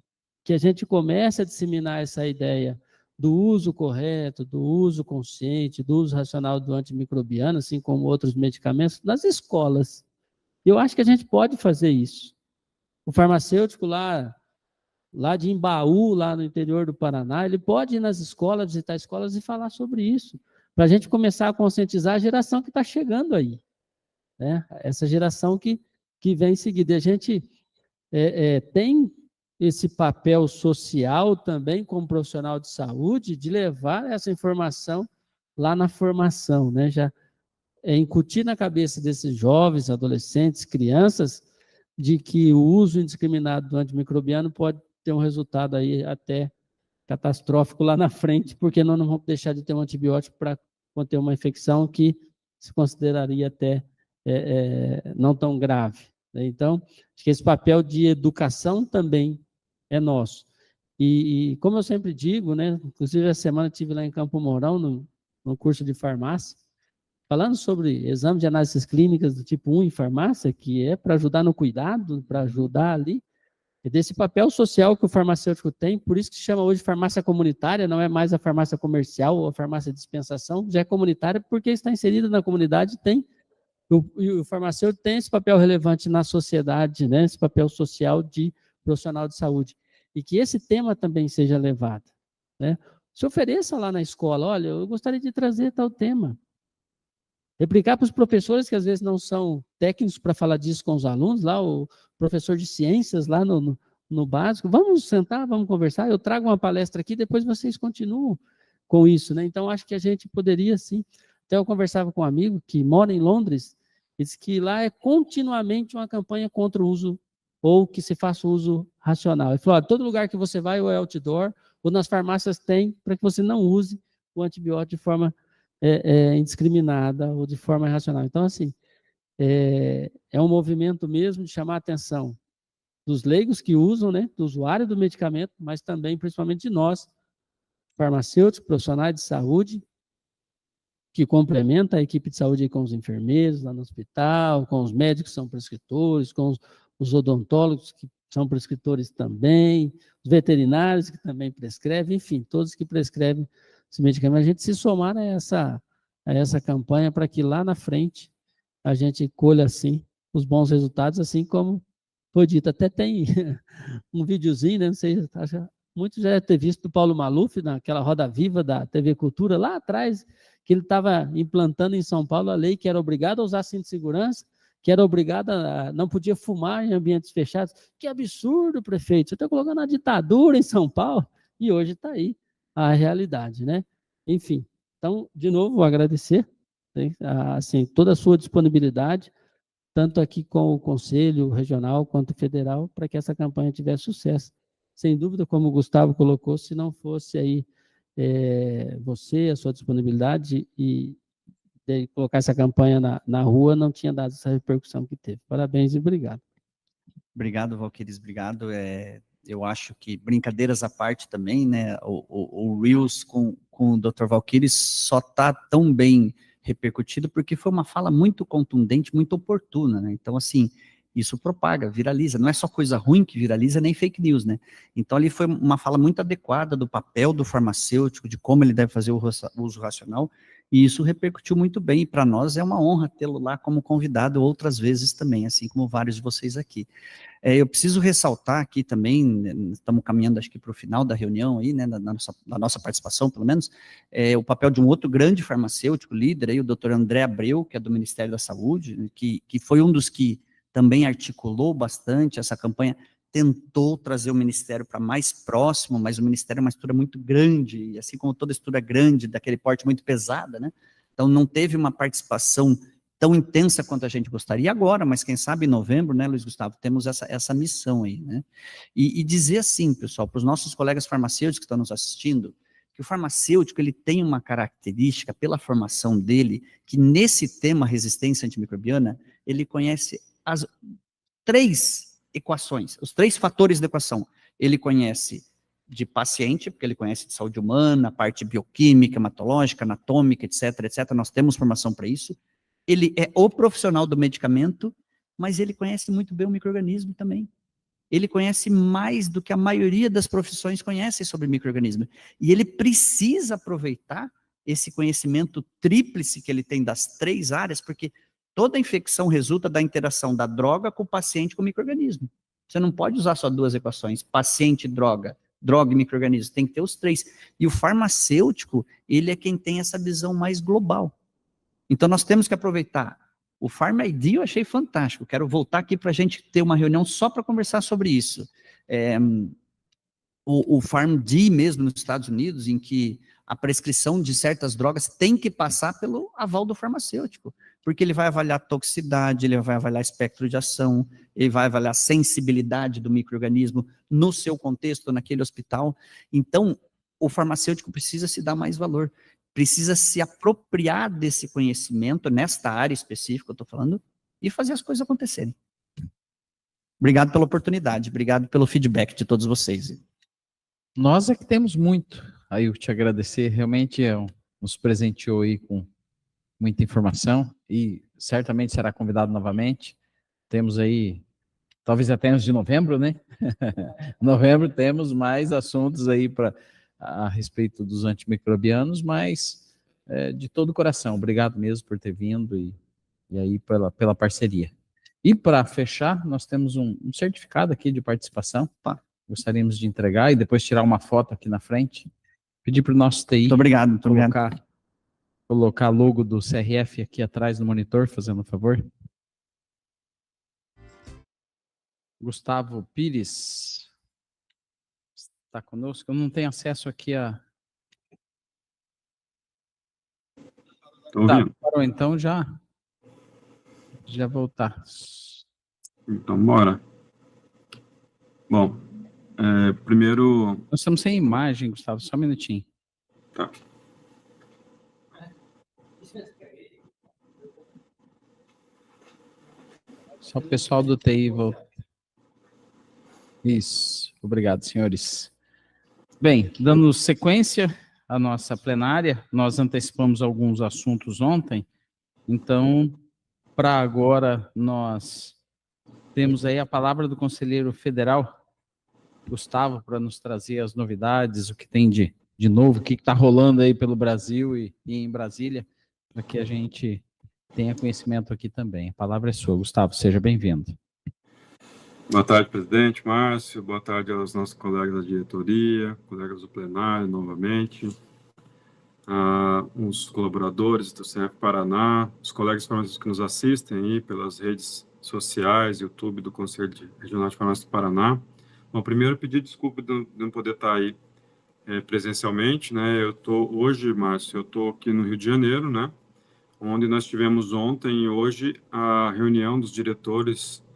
que a gente comece a disseminar essa ideia do uso correto, do uso consciente, do uso racional do antimicrobiano, assim como outros medicamentos, nas escolas. Eu acho que a gente pode fazer isso. O farmacêutico lá, lá de Embaú, lá no interior do Paraná, ele pode ir nas escolas, visitar escolas e falar sobre isso, para a gente começar a conscientizar a geração que está chegando aí, né? Essa geração que vem em seguida. A gente tem esse papel social também, como profissional de saúde, de levar essa informação lá na formação, né? Já incutir na cabeça desses jovens, adolescentes, crianças, de que o uso indiscriminado do antimicrobiano pode ter um resultado aí até catastrófico lá na frente, porque nós não vamos deixar de ter um antibiótico para conter uma infecção que se consideraria até não tão grave, né? Então, acho que esse papel de educação também é nosso. E como eu sempre digo, né, inclusive essa semana eu estive lá em Campo Mourão, no curso de farmácia, falando sobre exame de análises clínicas do tipo 1 em farmácia, que é para ajudar no cuidado, para ajudar ali, e desse papel social que o farmacêutico tem, por isso que se chama hoje farmácia comunitária, não é mais a farmácia comercial ou a farmácia de dispensação, já é comunitária porque está inserida na comunidade, e o farmacêutico tem esse papel relevante na sociedade, né, esse papel social de profissional de saúde, e que esse tema também seja levado, né? Se ofereça lá na escola, olha, eu gostaria de trazer tal tema, replicar para os professores que às vezes não são técnicos para falar disso com os alunos, lá o professor de ciências lá no básico, vamos sentar, vamos conversar, eu trago uma palestra aqui, depois vocês continuam com isso, né? Então, acho que a gente poderia, sim, até eu conversava com um amigo que mora em Londres, disse que lá é continuamente uma campanha contra o uso, ou que se faça o uso racional. Ele falou, todo lugar que você vai, ou é outdoor, ou nas farmácias tem, para que você não use o antibiótico de forma indiscriminada ou de forma irracional. Então, assim, é um movimento mesmo de chamar a atenção dos leigos que usam, né, do usuário do medicamento, mas também, principalmente, de nós, farmacêuticos, profissionais de saúde, que complementa a equipe de saúde com os enfermeiros lá no hospital, com os médicos que são prescritores, com os odontólogos que são prescritores também, os veterinários que também prescrevem, enfim, todos que prescrevem esse medicamento, a gente se somar a essa campanha para que lá na frente a gente colha, assim, os bons resultados, assim como foi dito. Até tem um videozinho, né, não sei, muitos já devem ter visto do Paulo Maluf, naquela roda viva da TV Cultura, lá atrás, que ele estava implantando em São Paulo a lei que era obrigado a usar cinto de segurança, que era obrigado não podia fumar em ambientes fechados. Que absurdo, prefeito, você está colocando a ditadura em São Paulo, e hoje está aí a realidade, né? Enfim, então, de novo, vou agradecer, né, assim, toda a sua disponibilidade, tanto aqui com o Conselho Regional quanto federal, para que essa campanha tivesse sucesso. Sem dúvida, como o Gustavo colocou, se não fosse aí você, a sua disponibilidade e de colocar essa campanha na rua, não tinha dado essa repercussão que teve. Parabéns e obrigado. Obrigado, Valquíris, obrigado. Eu acho que, brincadeiras à parte também, né, o Reels com o Dr. Valquíris só está tão bem repercutido porque foi uma fala muito contundente, muito oportuna, né? Então, assim, isso propaga, viraliza, não é só coisa ruim que viraliza, nem fake news, né? Então, ali foi uma fala muito adequada do papel do farmacêutico, de como ele deve fazer o uso racional, e isso repercutiu muito bem, e para nós é uma honra tê-lo lá como convidado outras vezes também, assim como vários de vocês aqui. Eu preciso ressaltar aqui também, estamos caminhando acho que para o final da reunião aí, né, da nossa participação pelo menos, o papel de um outro grande farmacêutico, líder aí, o Dr. André Abreu, que é do Ministério da Saúde, que foi um dos que também articulou bastante essa campanha, tentou trazer o Ministério para mais próximo, mas o Ministério é uma estrutura muito grande, e assim como toda estrutura grande, daquele porte muito pesada, né? Então não teve uma participação tão intensa quanto a gente gostaria agora, mas quem sabe em novembro, né, Luiz Gustavo, temos essa missão aí, né? E dizer assim, pessoal, para os nossos colegas farmacêuticos que estão nos assistindo, que o farmacêutico ele tem uma característica pela formação dele, que nesse tema resistência antimicrobiana, ele conhece as 3 equações, os 3 fatores da equação. Ele conhece de paciente, porque ele conhece de saúde humana, parte bioquímica, hematológica, anatômica, etc, etc. Nós temos formação para isso. Ele é o profissional do medicamento, mas ele conhece muito bem o micro-organismo também. Ele conhece mais do que a maioria das profissões conhecem sobre micro-organismo. E ele precisa aproveitar esse conhecimento tríplice que ele tem das 3 áreas, porque toda infecção resulta da interação da droga com o paciente com o micro-organismo. Você não pode usar só 2 equações, paciente, droga e micro-organismo, tem que ter os 3. E o farmacêutico, ele é quem tem essa visão mais global. Então, nós temos que aproveitar. O PharmID eu achei fantástico, quero voltar aqui para a gente ter uma reunião só para conversar sobre isso. O PharmD mesmo nos Estados Unidos, em que a prescrição de certas drogas tem que passar pelo aval do farmacêutico, porque ele vai avaliar toxicidade, ele vai avaliar espectro de ação, ele vai avaliar a sensibilidade do micro-organismo no seu contexto, naquele hospital. Então, o farmacêutico precisa se dar mais valor, precisa se apropriar desse conhecimento, nesta área específica, eu estou falando, e fazer as coisas acontecerem. Obrigado pela oportunidade, obrigado pelo feedback de todos vocês. Nós é que temos muito. Aí eu te agradecer, realmente nos presenteou aí com muita informação e certamente será convidado novamente. Temos aí, talvez até antes de novembro, né? Novembro temos mais assuntos aí a respeito dos antimicrobianos, mas de todo o coração, obrigado mesmo por ter vindo e aí pela parceria. E para fechar, nós temos um certificado aqui de participação, gostaríamos de entregar e depois tirar uma foto aqui na frente. Pedir para o nosso TI muito obrigado. Colocar logo do CRF aqui atrás no monitor, fazendo um favor. Gustavo Pires está conosco. Eu não tenho acesso aqui a... Parou, então já voltar. Então, bora. Bom, primeiro... Nós estamos sem imagem, Gustavo, só um minutinho. Tá. Só o pessoal do TI volta. Isso, obrigado, senhores. Bem, dando sequência à nossa plenária, nós antecipamos alguns assuntos ontem, então, para agora, nós temos aí a palavra do conselheiro federal, Gustavo, para nos trazer as novidades, o que tem de novo, o que está rolando aí pelo Brasil e em Brasília, para que a gente tenha conhecimento aqui também. A palavra é sua, Gustavo, seja bem-vindo. Boa tarde, presidente Márcio, boa tarde aos nossos colegas da diretoria, colegas do plenário, novamente, os colaboradores do CF Paraná, os colegas farmacêuticos que nos assistem aí pelas redes sociais, YouTube do Conselho Regional de Farmácia do Paraná. Bom, primeiro pedir desculpa de não poder estar aí presencialmente, né? Eu estou hoje, Márcio, eu estou aqui no Rio de Janeiro, né? Onde nós tivemos ontem e hoje a reunião dos diretores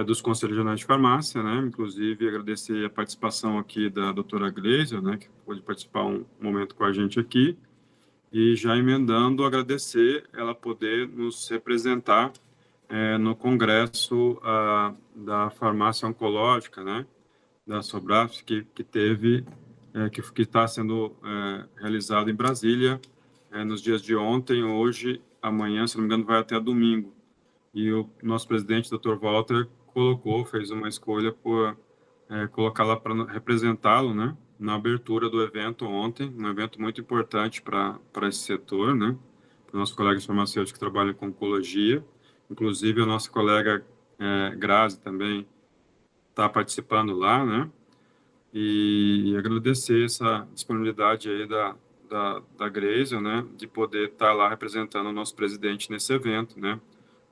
dos Conselhos Regionais de Farmácia, né? Inclusive agradecer a participação aqui da doutora Gleisa, né? Que pôde participar um momento com a gente aqui. E já emendando, agradecer ela poder nos representar no congresso da farmácia oncológica, né? Da Sobraf, que teve, que está sendo realizado em Brasília nos dias de ontem, hoje, amanhã, se não me engano, vai até domingo. E o nosso presidente, Dr. Walter, fez uma escolha por colocá-la para representá-lo, né? Na abertura do evento ontem, um evento muito importante para esse setor, né? Para os nossos colegas farmacêuticos que trabalham com oncologia. Inclusive, a nossa colega Grazi também está participando lá, né? E agradecer essa disponibilidade aí da Grazi, né? De poder estar lá representando o nosso presidente nesse evento, né?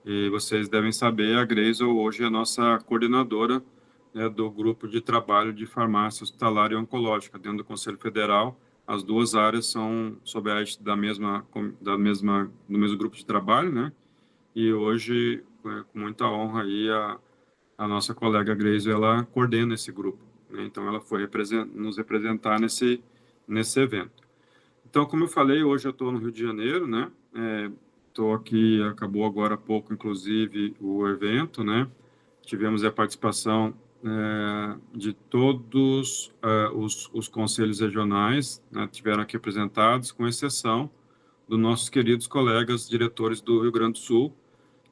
E vocês devem saber, a Grazi hoje é a nossa coordenadora, né, do grupo de trabalho de farmácia hospitalar e oncológica dentro do Conselho Federal. As duas áreas são sob a égide do mesmo grupo de trabalho, né? E hoje, com muita honra aí, a nossa colega Grazi, ela coordena esse grupo, né? Então ela foi nos representar nesse evento. Então, como eu falei, hoje eu estou no Rio de Janeiro, né? Estou aqui, acabou agora há pouco, inclusive, o evento, né? Tivemos a participação de todos os conselhos regionais, né? Tiveram aqui representados, com exceção dos nossos queridos colegas diretores do Rio Grande do Sul,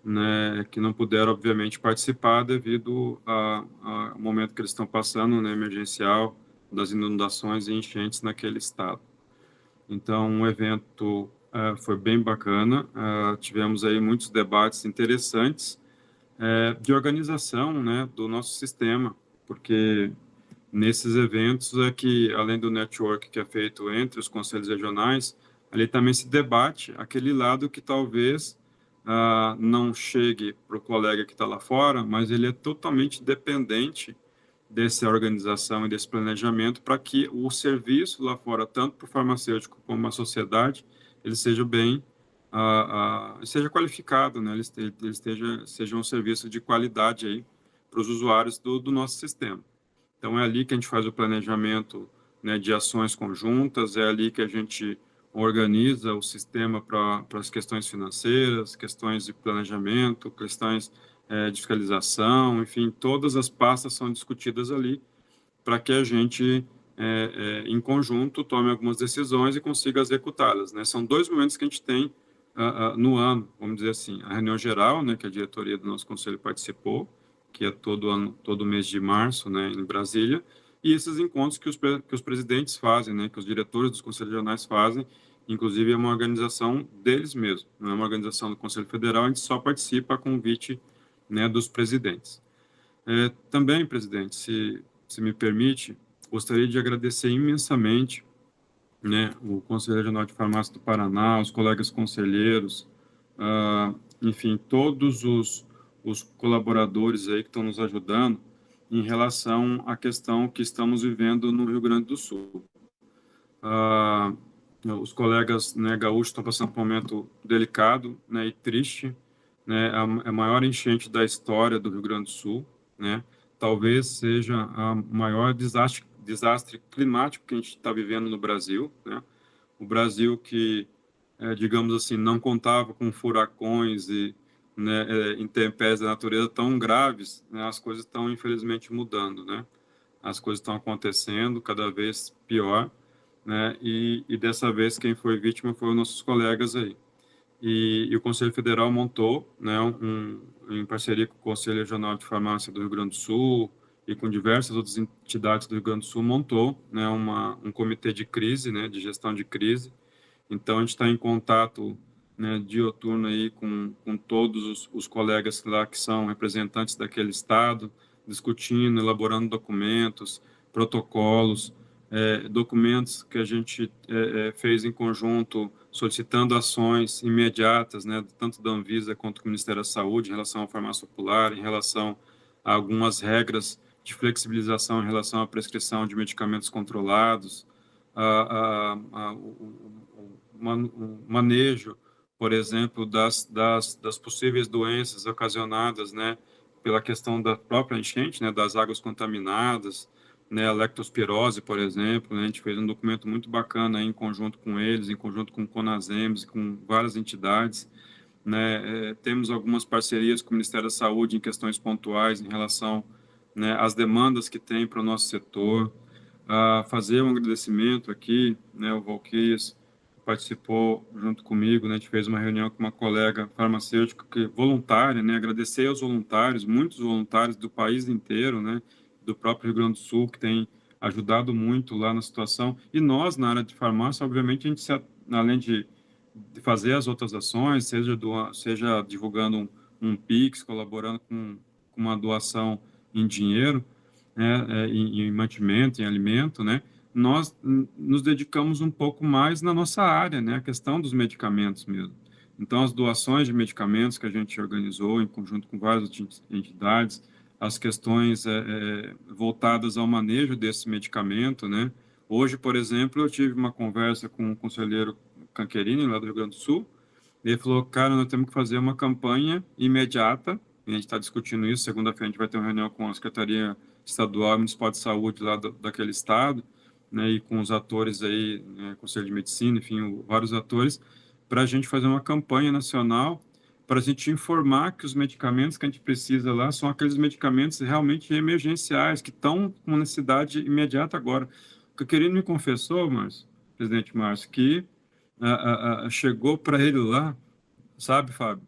né? Que não puderam, obviamente, participar devido ao momento que eles estão passando, né? Emergencial, das inundações e enchentes naquele estado. Então, o evento foi bem bacana, tivemos aí muitos debates interessantes, de organização, né, do nosso sistema, porque nesses eventos é que, além do network que é feito entre os conselhos regionais, ali também se debate aquele lado que talvez não chegue para o colega que está lá fora, mas ele é totalmente dependente dessa organização e desse planejamento para que o serviço lá fora, tanto para o farmacêutico como a sociedade, ele seja bem, seja qualificado, né? Ele seja um serviço de qualidade aí para os usuários do nosso sistema. Então, é ali que a gente faz o planejamento, né, de ações conjuntas, é ali que a gente organiza o sistema para as questões financeiras, questões de planejamento, questões de fiscalização, enfim, todas as pastas são discutidas ali para que a gente, em conjunto, tome algumas decisões e consiga executá-las, né? São 2 momentos que a gente tem no ano, vamos dizer assim, a reunião geral, né, que a diretoria do nosso conselho participou, que é todo mês de março, né, em Brasília, e esses encontros que os presidentes fazem, né, que os diretores dos conselhos regionais fazem, inclusive é uma organização deles mesmos, não é uma organização do Conselho Federal, a gente só participa a convite, né, dos presidentes. Também, presidente, se me permite, gostaria de agradecer imensamente, né, o Conselho Regional de Farmácia do Paraná, os colegas conselheiros, enfim, todos os colaboradores aí que estão nos ajudando em relação à questão que estamos vivendo no Rio Grande do Sul. Os colegas, né, gaúchos estão passando por um momento delicado, né, e triste, né, a maior enchente da história do Rio Grande do Sul, né, talvez seja o maior desastre climático que a gente está vivendo no Brasil, né, o Brasil que, digamos assim, não contava com furacões e, né, intempéries da natureza tão graves, né, as coisas estão infelizmente mudando, né, as coisas estão acontecendo cada vez pior, né, e dessa vez quem foi vítima foram nossos colegas aí. E o Conselho Federal montou, né, em parceria com o Conselho Regional de Farmácia do Rio Grande do Sul e com diversas outras entidades do Rio Grande do Sul, montou, né, um comitê de crise, né, de gestão de crise. Então, a gente está em contato, né, dioturno aí com todos os colegas lá que são representantes daquele estado, discutindo, elaborando documentos, protocolos, documentos que a gente fez em conjunto, solicitando ações imediatas, né, tanto da Anvisa quanto do Ministério da Saúde em relação à farmácia popular, em relação a algumas regras de flexibilização em relação à prescrição de medicamentos controlados, o manejo, por exemplo, das possíveis doenças ocasionadas, né, pela questão da própria enchente, né, das águas contaminadas, né, a leptospirose, por exemplo, né, a gente fez um documento muito bacana aí, em conjunto com eles, em conjunto com o CONASEMS, com várias entidades, né, temos algumas parcerias com o Ministério da Saúde em questões pontuais em relação, né, às demandas que tem para o nosso setor. Fazer um agradecimento aqui, né, o Valquíris participou junto comigo, né, a gente fez uma reunião com uma colega farmacêutica voluntária, né, agradecer aos voluntários, muitos voluntários do país inteiro, né, do próprio Rio Grande do Sul, que tem ajudado muito lá na situação, e nós, na área de farmácia, obviamente, a gente, além de fazer as outras ações, seja divulgando um Pix, colaborando com uma doação em dinheiro, né, em mantimento, em alimento, né, nós nos dedicamos um pouco mais na nossa área, né, a questão dos medicamentos mesmo. Então, as doações de medicamentos que a gente organizou em conjunto com várias entidades, as questões voltadas ao manejo desse medicamento, né. Hoje, por exemplo, eu tive uma conversa com o conselheiro Canquerini, lá do Rio Grande do Sul, e ele falou, cara, nós temos que fazer uma campanha imediata, e a gente está discutindo isso, segunda-feira a gente vai ter uma reunião com a Secretaria Estadual e Municipal de Saúde lá daquele estado, né, e com os atores aí, né, Conselho de Medicina, enfim, vários atores, para a gente fazer uma campanha nacional, para a gente informar que os medicamentos que a gente precisa lá são aqueles medicamentos realmente emergenciais, que estão com necessidade imediata agora. O que eu queria me confessou, presidente Márcio, que chegou para ele lá, sabe, Fábio?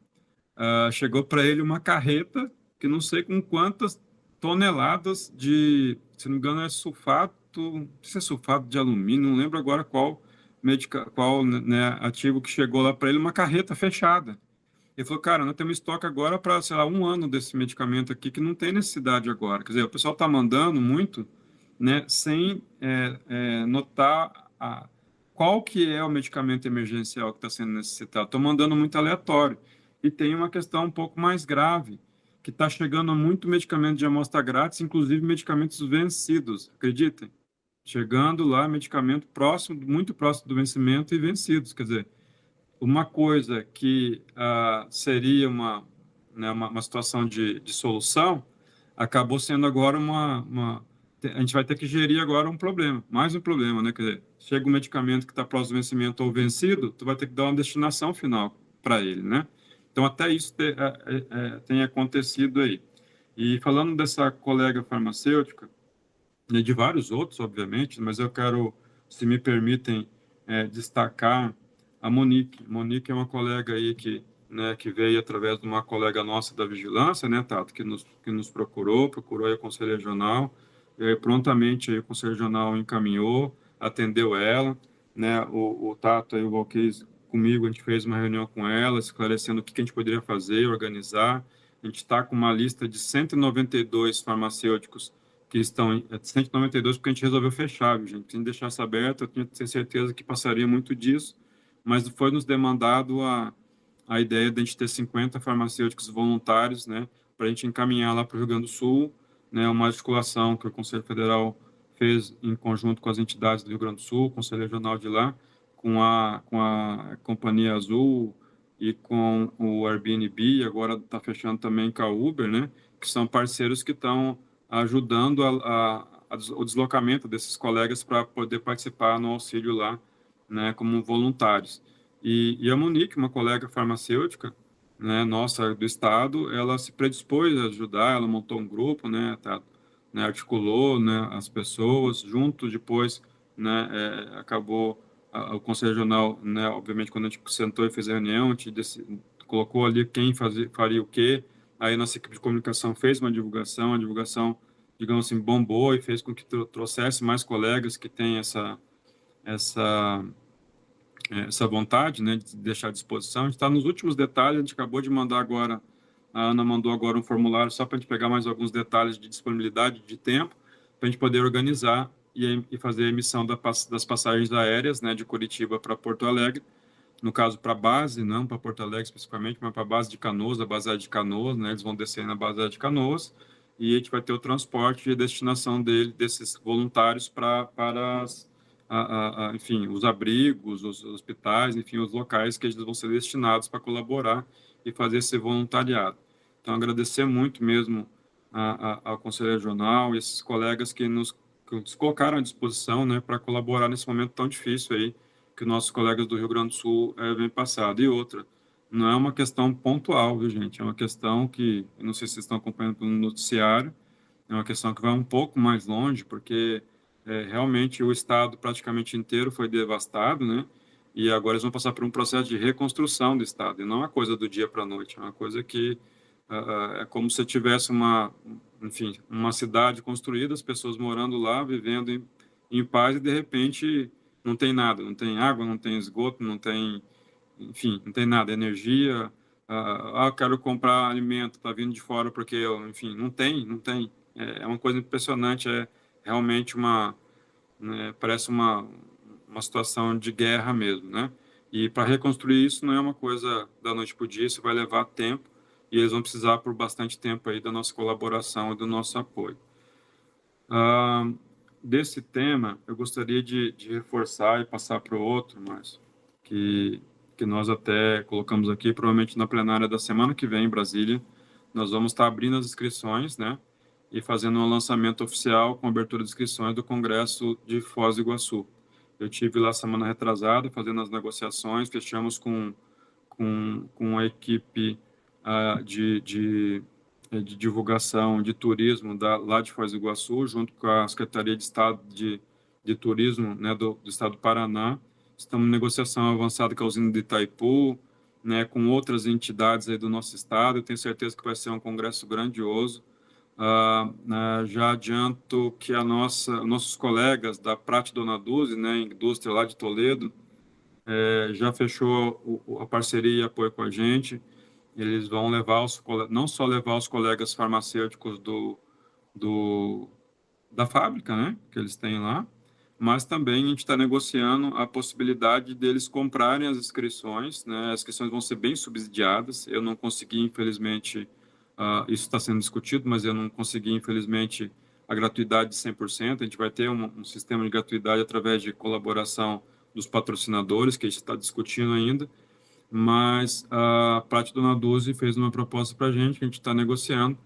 Chegou para ele uma carreta que não sei com quantas toneladas de, se não me engano, sulfato, não sei se é sulfato de alumínio, não lembro agora qual né, ativo que chegou lá para ele, uma carreta fechada. Ele falou, cara, nós temos estoque agora para, sei lá, 1 ano desse medicamento aqui que não tem necessidade agora. Quer dizer, o pessoal está mandando muito, né, sem notar qual que é o medicamento emergencial que está sendo necessitado. Estou mandando muito aleatório. E tem uma questão um pouco mais grave, que está chegando muito medicamento de amostra grátis, inclusive medicamentos vencidos, acreditem? Chegando lá, medicamento próximo, muito próximo do vencimento e vencidos. Quer dizer, uma coisa que seria uma situação de solução, acabou sendo agora a gente vai ter que gerir agora um problema, mais um problema, né? Quer dizer, chega um medicamento que está próximo do vencimento ou vencido, tu vai ter que dar uma destinação final para ele, né? Então, até isso tem acontecido aí. E falando dessa colega farmacêutica, e de vários outros, obviamente, mas eu quero, se me permitem, destacar a Monique. Monique é uma colega aí que veio através de uma colega nossa da vigilância, né, Tato, que nos procurou aí o Conselho Regional, e aí, prontamente aí o Conselho Regional encaminhou, atendeu ela, né, o Tato e o Valquíris comigo, a gente fez uma reunião com ela, esclarecendo o que a gente poderia fazer, organizar. A gente está com uma lista de 192 farmacêuticos que estão... 192 porque a gente resolveu fechar, viu, gente? Sem deixar isso aberto, eu tinha certeza que passaria muito disso, mas foi nos demandado a ideia de a gente ter 50 farmacêuticos voluntários, né, para a gente encaminhar lá para o Rio Grande do Sul, né, uma articulação que o Conselho Federal fez em conjunto com as entidades do Rio Grande do Sul, o Conselho Regional de lá, com a Companhia Azul e com o Airbnb, agora está fechando também com a Uber, né, que são parceiros que estão ajudando o deslocamento desses colegas para poder participar no auxílio lá, né, como voluntários. E a Monique, uma colega farmacêutica, né, nossa do estado, ela se predispôs a ajudar, ela montou um grupo, né, articulou, né, as pessoas, junto depois, né, acabou o Conselho Regional, né, obviamente, quando a gente sentou e fez a reunião, a gente colocou ali quem faria o quê, aí nossa equipe de comunicação fez uma divulgação, a divulgação, digamos assim, bombou e fez com que trouxesse mais colegas que têm essa vontade, né, de deixar à disposição. A gente está nos últimos detalhes, a gente acabou de mandar agora, a Ana mandou agora um formulário só para a gente pegar mais alguns detalhes de disponibilidade de tempo, para a gente poder organizar e fazer a emissão das passagens aéreas, né, de Curitiba para Porto Alegre, no caso para a base, não para Porto Alegre especificamente, mas para a base de Canoas, a base de Canoas, né, eles vão descer na base de Canoas, e a gente vai ter o transporte e a destinação desses voluntários para enfim, os abrigos, os hospitais, enfim, os locais que eles vão ser destinados para colaborar e fazer esse voluntariado. Então, agradecer muito mesmo ao Conselho Regional e esses colegas que nos colocaram à disposição, né, para colaborar nesse momento tão difícil aí que nossos colegas do Rio Grande do Sul vêm passando. E outra, não é uma questão pontual, viu, gente? É uma questão que, eu não sei se vocês estão acompanhando pelo noticiário, é uma questão que vai um pouco mais longe, porque realmente o estado praticamente inteiro foi devastado, né? E agora eles vão passar por um processo de reconstrução do estado. E não é uma coisa do dia para a noite, é uma coisa que é como se tivesse uma cidade construída, as pessoas morando lá, vivendo em paz, e de repente não tem nada, não tem água, não tem esgoto, não tem, enfim, não tem nada, energia. Eu quero comprar alimento, está vindo de fora porque eu, enfim, não tem. É uma coisa impressionante, realmente parece uma situação de guerra mesmo, né? E para reconstruir isso não é uma coisa da noite para o dia, isso vai levar tempo e eles vão precisar por bastante tempo aí da nossa colaboração e do nosso apoio. Desse tema, eu gostaria de reforçar e passar para o outro, Márcio, que nós até colocamos aqui, provavelmente na plenária da semana que vem em Brasília, nós vamos estar abrindo as inscrições, né? E fazendo um lançamento oficial com abertura de inscrições do Congresso de Foz do Iguaçu. Eu tive lá semana retrasada fazendo as negociações, fechamos com a equipe de divulgação de turismo lá de Foz do Iguaçu, junto com a Secretaria de Estado de Turismo, né, do Estado do Paraná. Estamos em negociação avançada com a usina de Itaipu, né, com outras entidades aí do nosso estado. Eu tenho certeza que vai ser um congresso grandioso. Já adianto que nossos colegas da Prate Dona Duzi, né, indústria lá de Toledo, já fechou a parceria e apoio com a gente. eles vão levar não só levar os colegas farmacêuticos da fábrica, né, que eles têm lá, mas também a gente está negociando a possibilidade deles comprarem as inscrições, né, as inscrições vão ser bem subsidiadas, eu não consegui, infelizmente, isso está sendo discutido, mas eu não consegui, infelizmente, a gratuidade de 100%, a gente vai ter um sistema de gratuidade através de colaboração dos patrocinadores, que a gente está discutindo ainda, mas a Prate Dona Dulce fez uma proposta para a gente, que a gente está negociando,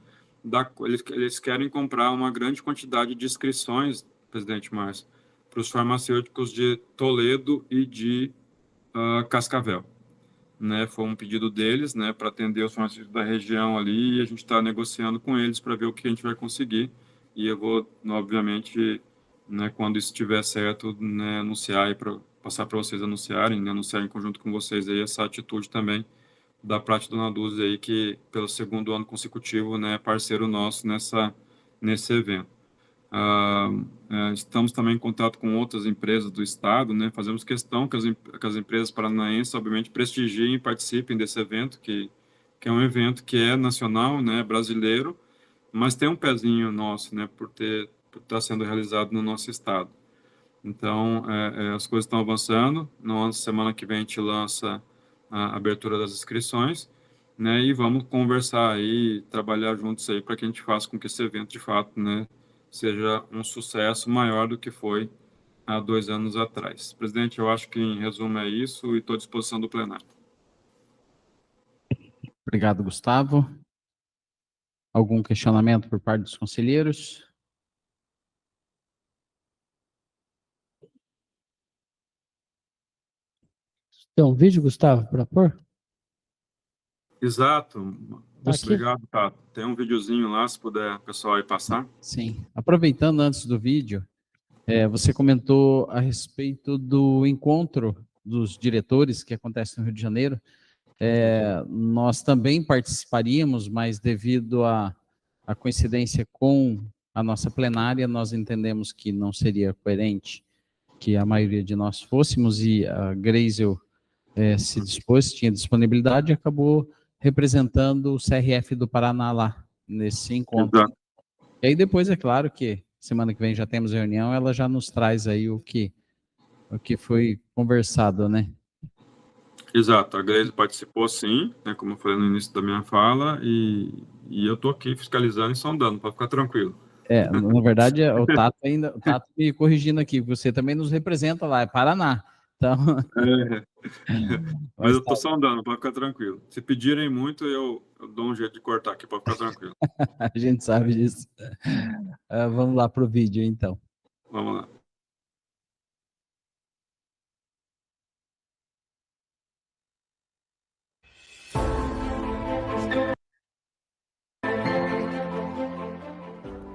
eles querem comprar uma grande quantidade de inscrições, presidente Márcio, para os farmacêuticos de Toledo e de Cascavel. Né, foi um pedido deles, né, para atender os farmacêuticos da região ali, e a gente está negociando com eles para ver o que a gente vai conseguir, e eu vou, obviamente, né, quando isso estiver certo, né, anunciar, e passar para vocês anunciarem, né, anunciar em conjunto com vocês aí essa atitude também da Prate Dona Dulce aí, que pelo segundo ano consecutivo, né, é parceiro nosso nesse evento. Estamos também em contato com outras empresas do estado, né? Fazemos questão que as empresas paranaenses, obviamente, prestigiem e participem desse evento, que é um evento que é nacional, né, brasileiro, mas tem um pezinho nosso, né, por estar sendo realizado no nosso estado. Então, as coisas estão avançando. Na semana que vem a gente lança a abertura das inscrições, né, e vamos conversar aí, trabalhar juntos aí para que a gente faça com que esse evento, de fato, né, seja um sucesso maior do que foi há 2 anos atrás. Presidente, eu acho que em resumo é isso e estou à disposição do plenário. Obrigado, Gustavo. Algum questionamento por parte dos conselheiros? Tem um vídeo, Gustavo, para pôr? Exato. Aqui. Obrigado, Tato. Tem um videozinho lá, se puder o pessoal aí passar. Sim. Aproveitando antes do vídeo, você comentou a respeito do encontro dos diretores que acontece no Rio de Janeiro. Nós também participaríamos, mas devido à coincidência com a nossa plenária, nós entendemos que não seria coerente que a maioria de nós fôssemos, e a Greisel se dispôs, tinha disponibilidade e acabou representando o CRF do Paraná lá, nesse encontro. Exato. E aí depois, é claro que semana que vem já temos reunião, ela já nos traz aí o que foi conversado, né? Exato, a Greisel participou sim, né, como eu falei no início da minha fala, e eu estou aqui fiscalizando e sondando, para ficar tranquilo. Na verdade, o Tato me corrigindo aqui, você também nos representa lá, é Paraná. Então... Mas eu estou sondando, para ficar tranquilo. Se pedirem muito, eu dou um jeito de cortar aqui, para ficar tranquilo. A gente sabe disso. Vamos lá para o vídeo, então. Vamos lá.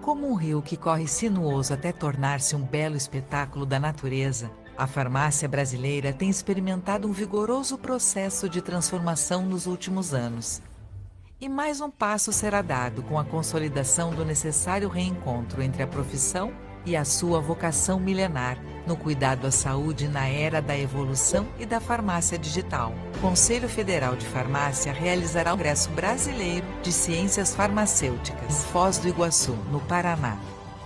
Como um rio que corre sinuoso até tornar-se um belo espetáculo da natureza, a farmácia brasileira tem experimentado um vigoroso processo de transformação nos últimos anos. E mais um passo será dado com a consolidação do necessário reencontro entre a profissão e a sua vocação milenar no cuidado à saúde na era da evolução e da farmácia digital. O Conselho Federal de Farmácia realizará o Congresso Brasileiro de Ciências Farmacêuticas em Foz do Iguaçu, no Paraná.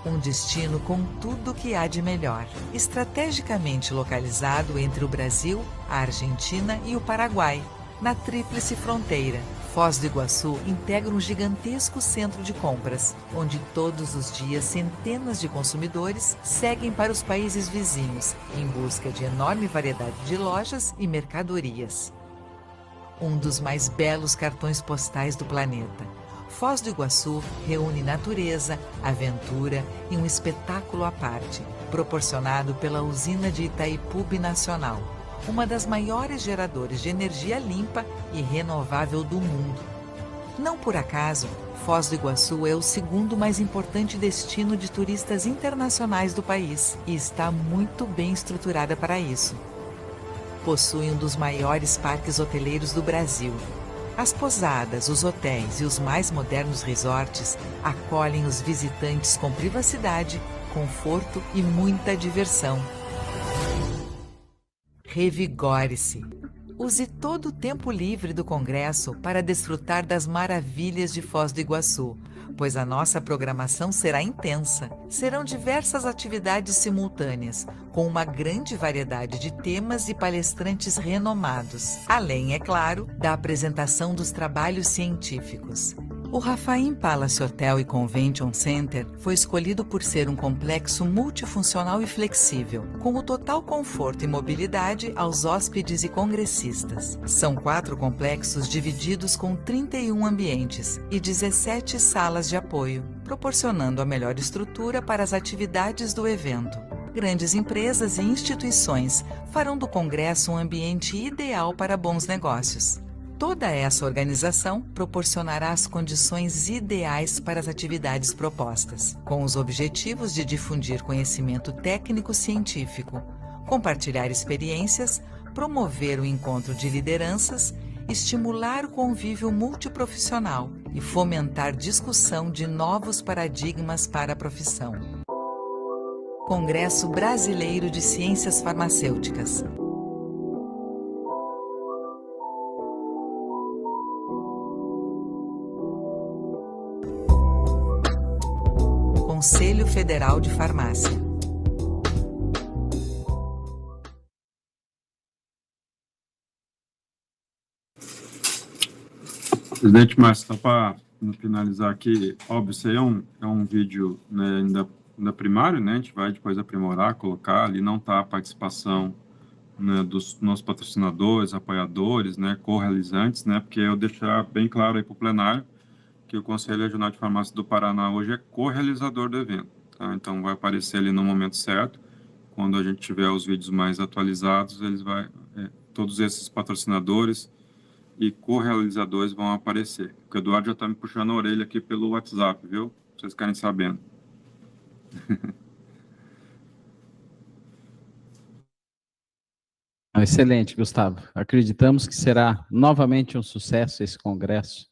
Um destino com tudo o que há de melhor. Estrategicamente localizado entre o Brasil, a Argentina e o Paraguai, na tríplice fronteira, Foz do Iguaçu integra um gigantesco centro de compras, onde todos os dias centenas de consumidores seguem para os países vizinhos, em busca de enorme variedade de lojas e mercadorias. Um dos mais belos cartões postais do planeta. Foz do Iguaçu reúne natureza, aventura e um espetáculo à parte, proporcionado pela usina de Itaipu Binacional, uma das maiores geradoras de energia limpa e renovável do mundo. Não por acaso, Foz do Iguaçu é o segundo mais importante destino de turistas internacionais do país e está muito bem estruturada para isso. Possui um dos maiores parques hoteleiros do Brasil. As pousadas, os hotéis e os mais modernos resorts acolhem os visitantes com privacidade, conforto e muita diversão. Revigore-se. Use todo o tempo livre do Congresso para desfrutar das maravilhas de Foz do Iguaçu, pois a nossa programação será intensa. Serão diversas atividades simultâneas, com uma grande variedade de temas e palestrantes renomados, além, é claro, da apresentação dos trabalhos científicos. O Rafaim Palace Hotel e Convention Center foi escolhido por ser um complexo multifuncional e flexível, com o total conforto e mobilidade aos hóspedes e congressistas. São 4 complexos divididos com 31 ambientes e 17 salas de apoio, proporcionando a melhor estrutura para as atividades do evento. Grandes empresas e instituições farão do congresso um ambiente ideal para bons negócios. Toda essa organização proporcionará as condições ideais para as atividades propostas, com os objetivos de difundir conhecimento técnico-científico, compartilhar experiências, promover o encontro de lideranças, estimular o convívio multiprofissional e fomentar discussão de novos paradigmas para a profissão. Congresso Brasileiro de Ciências Farmacêuticas. Conselho Federal de Farmácia. Presidente Márcio, só para finalizar aqui, óbvio, isso aí é um vídeo, né, ainda primário, né, a gente vai depois aprimorar, colocar, ali não está a participação, né, dos nossos patrocinadores, apoiadores, né, co-realizantes, né, porque eu deixar bem claro aí para o plenário que o Conselho Regional de Farmácia do Paraná hoje é co-realizador do evento, tá? Então vai aparecer ali no momento certo, quando a gente tiver os vídeos mais atualizados, todos esses patrocinadores e co-realizadores vão aparecer. O Eduardo já está me puxando a orelha aqui pelo WhatsApp, viu? Vocês ficarem sabendo. Excelente, Gustavo. Acreditamos que será novamente um sucesso esse congresso,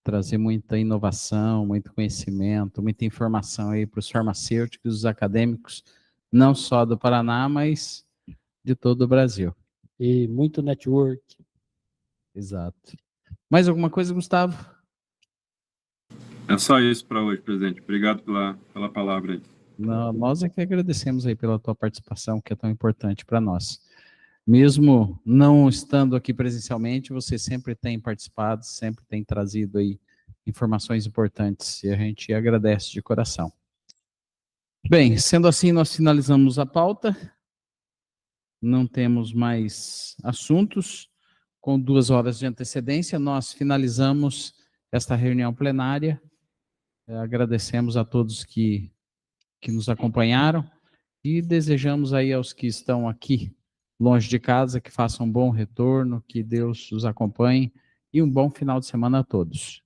trazer muita inovação, muito conhecimento, muita informação aí para os farmacêuticos, os acadêmicos, não só do Paraná, mas de todo o Brasil. E muito network. Exato. Mais alguma coisa, Gustavo? É só isso para hoje, presidente. Obrigado pela palavra aí. Nós é que agradecemos aí pela tua participação, que é tão importante para nós. Mesmo não estando aqui presencialmente, você sempre tem participado, sempre tem trazido aí informações importantes e a gente agradece de coração. Bem, sendo assim, nós finalizamos a pauta. Não temos mais assuntos. Com 2 horas de antecedência, nós finalizamos esta reunião plenária. Agradecemos a todos que nos acompanharam e desejamos aí aos que estão aqui longe de casa, que façam um bom retorno, que Deus os acompanhe e um bom final de semana a todos.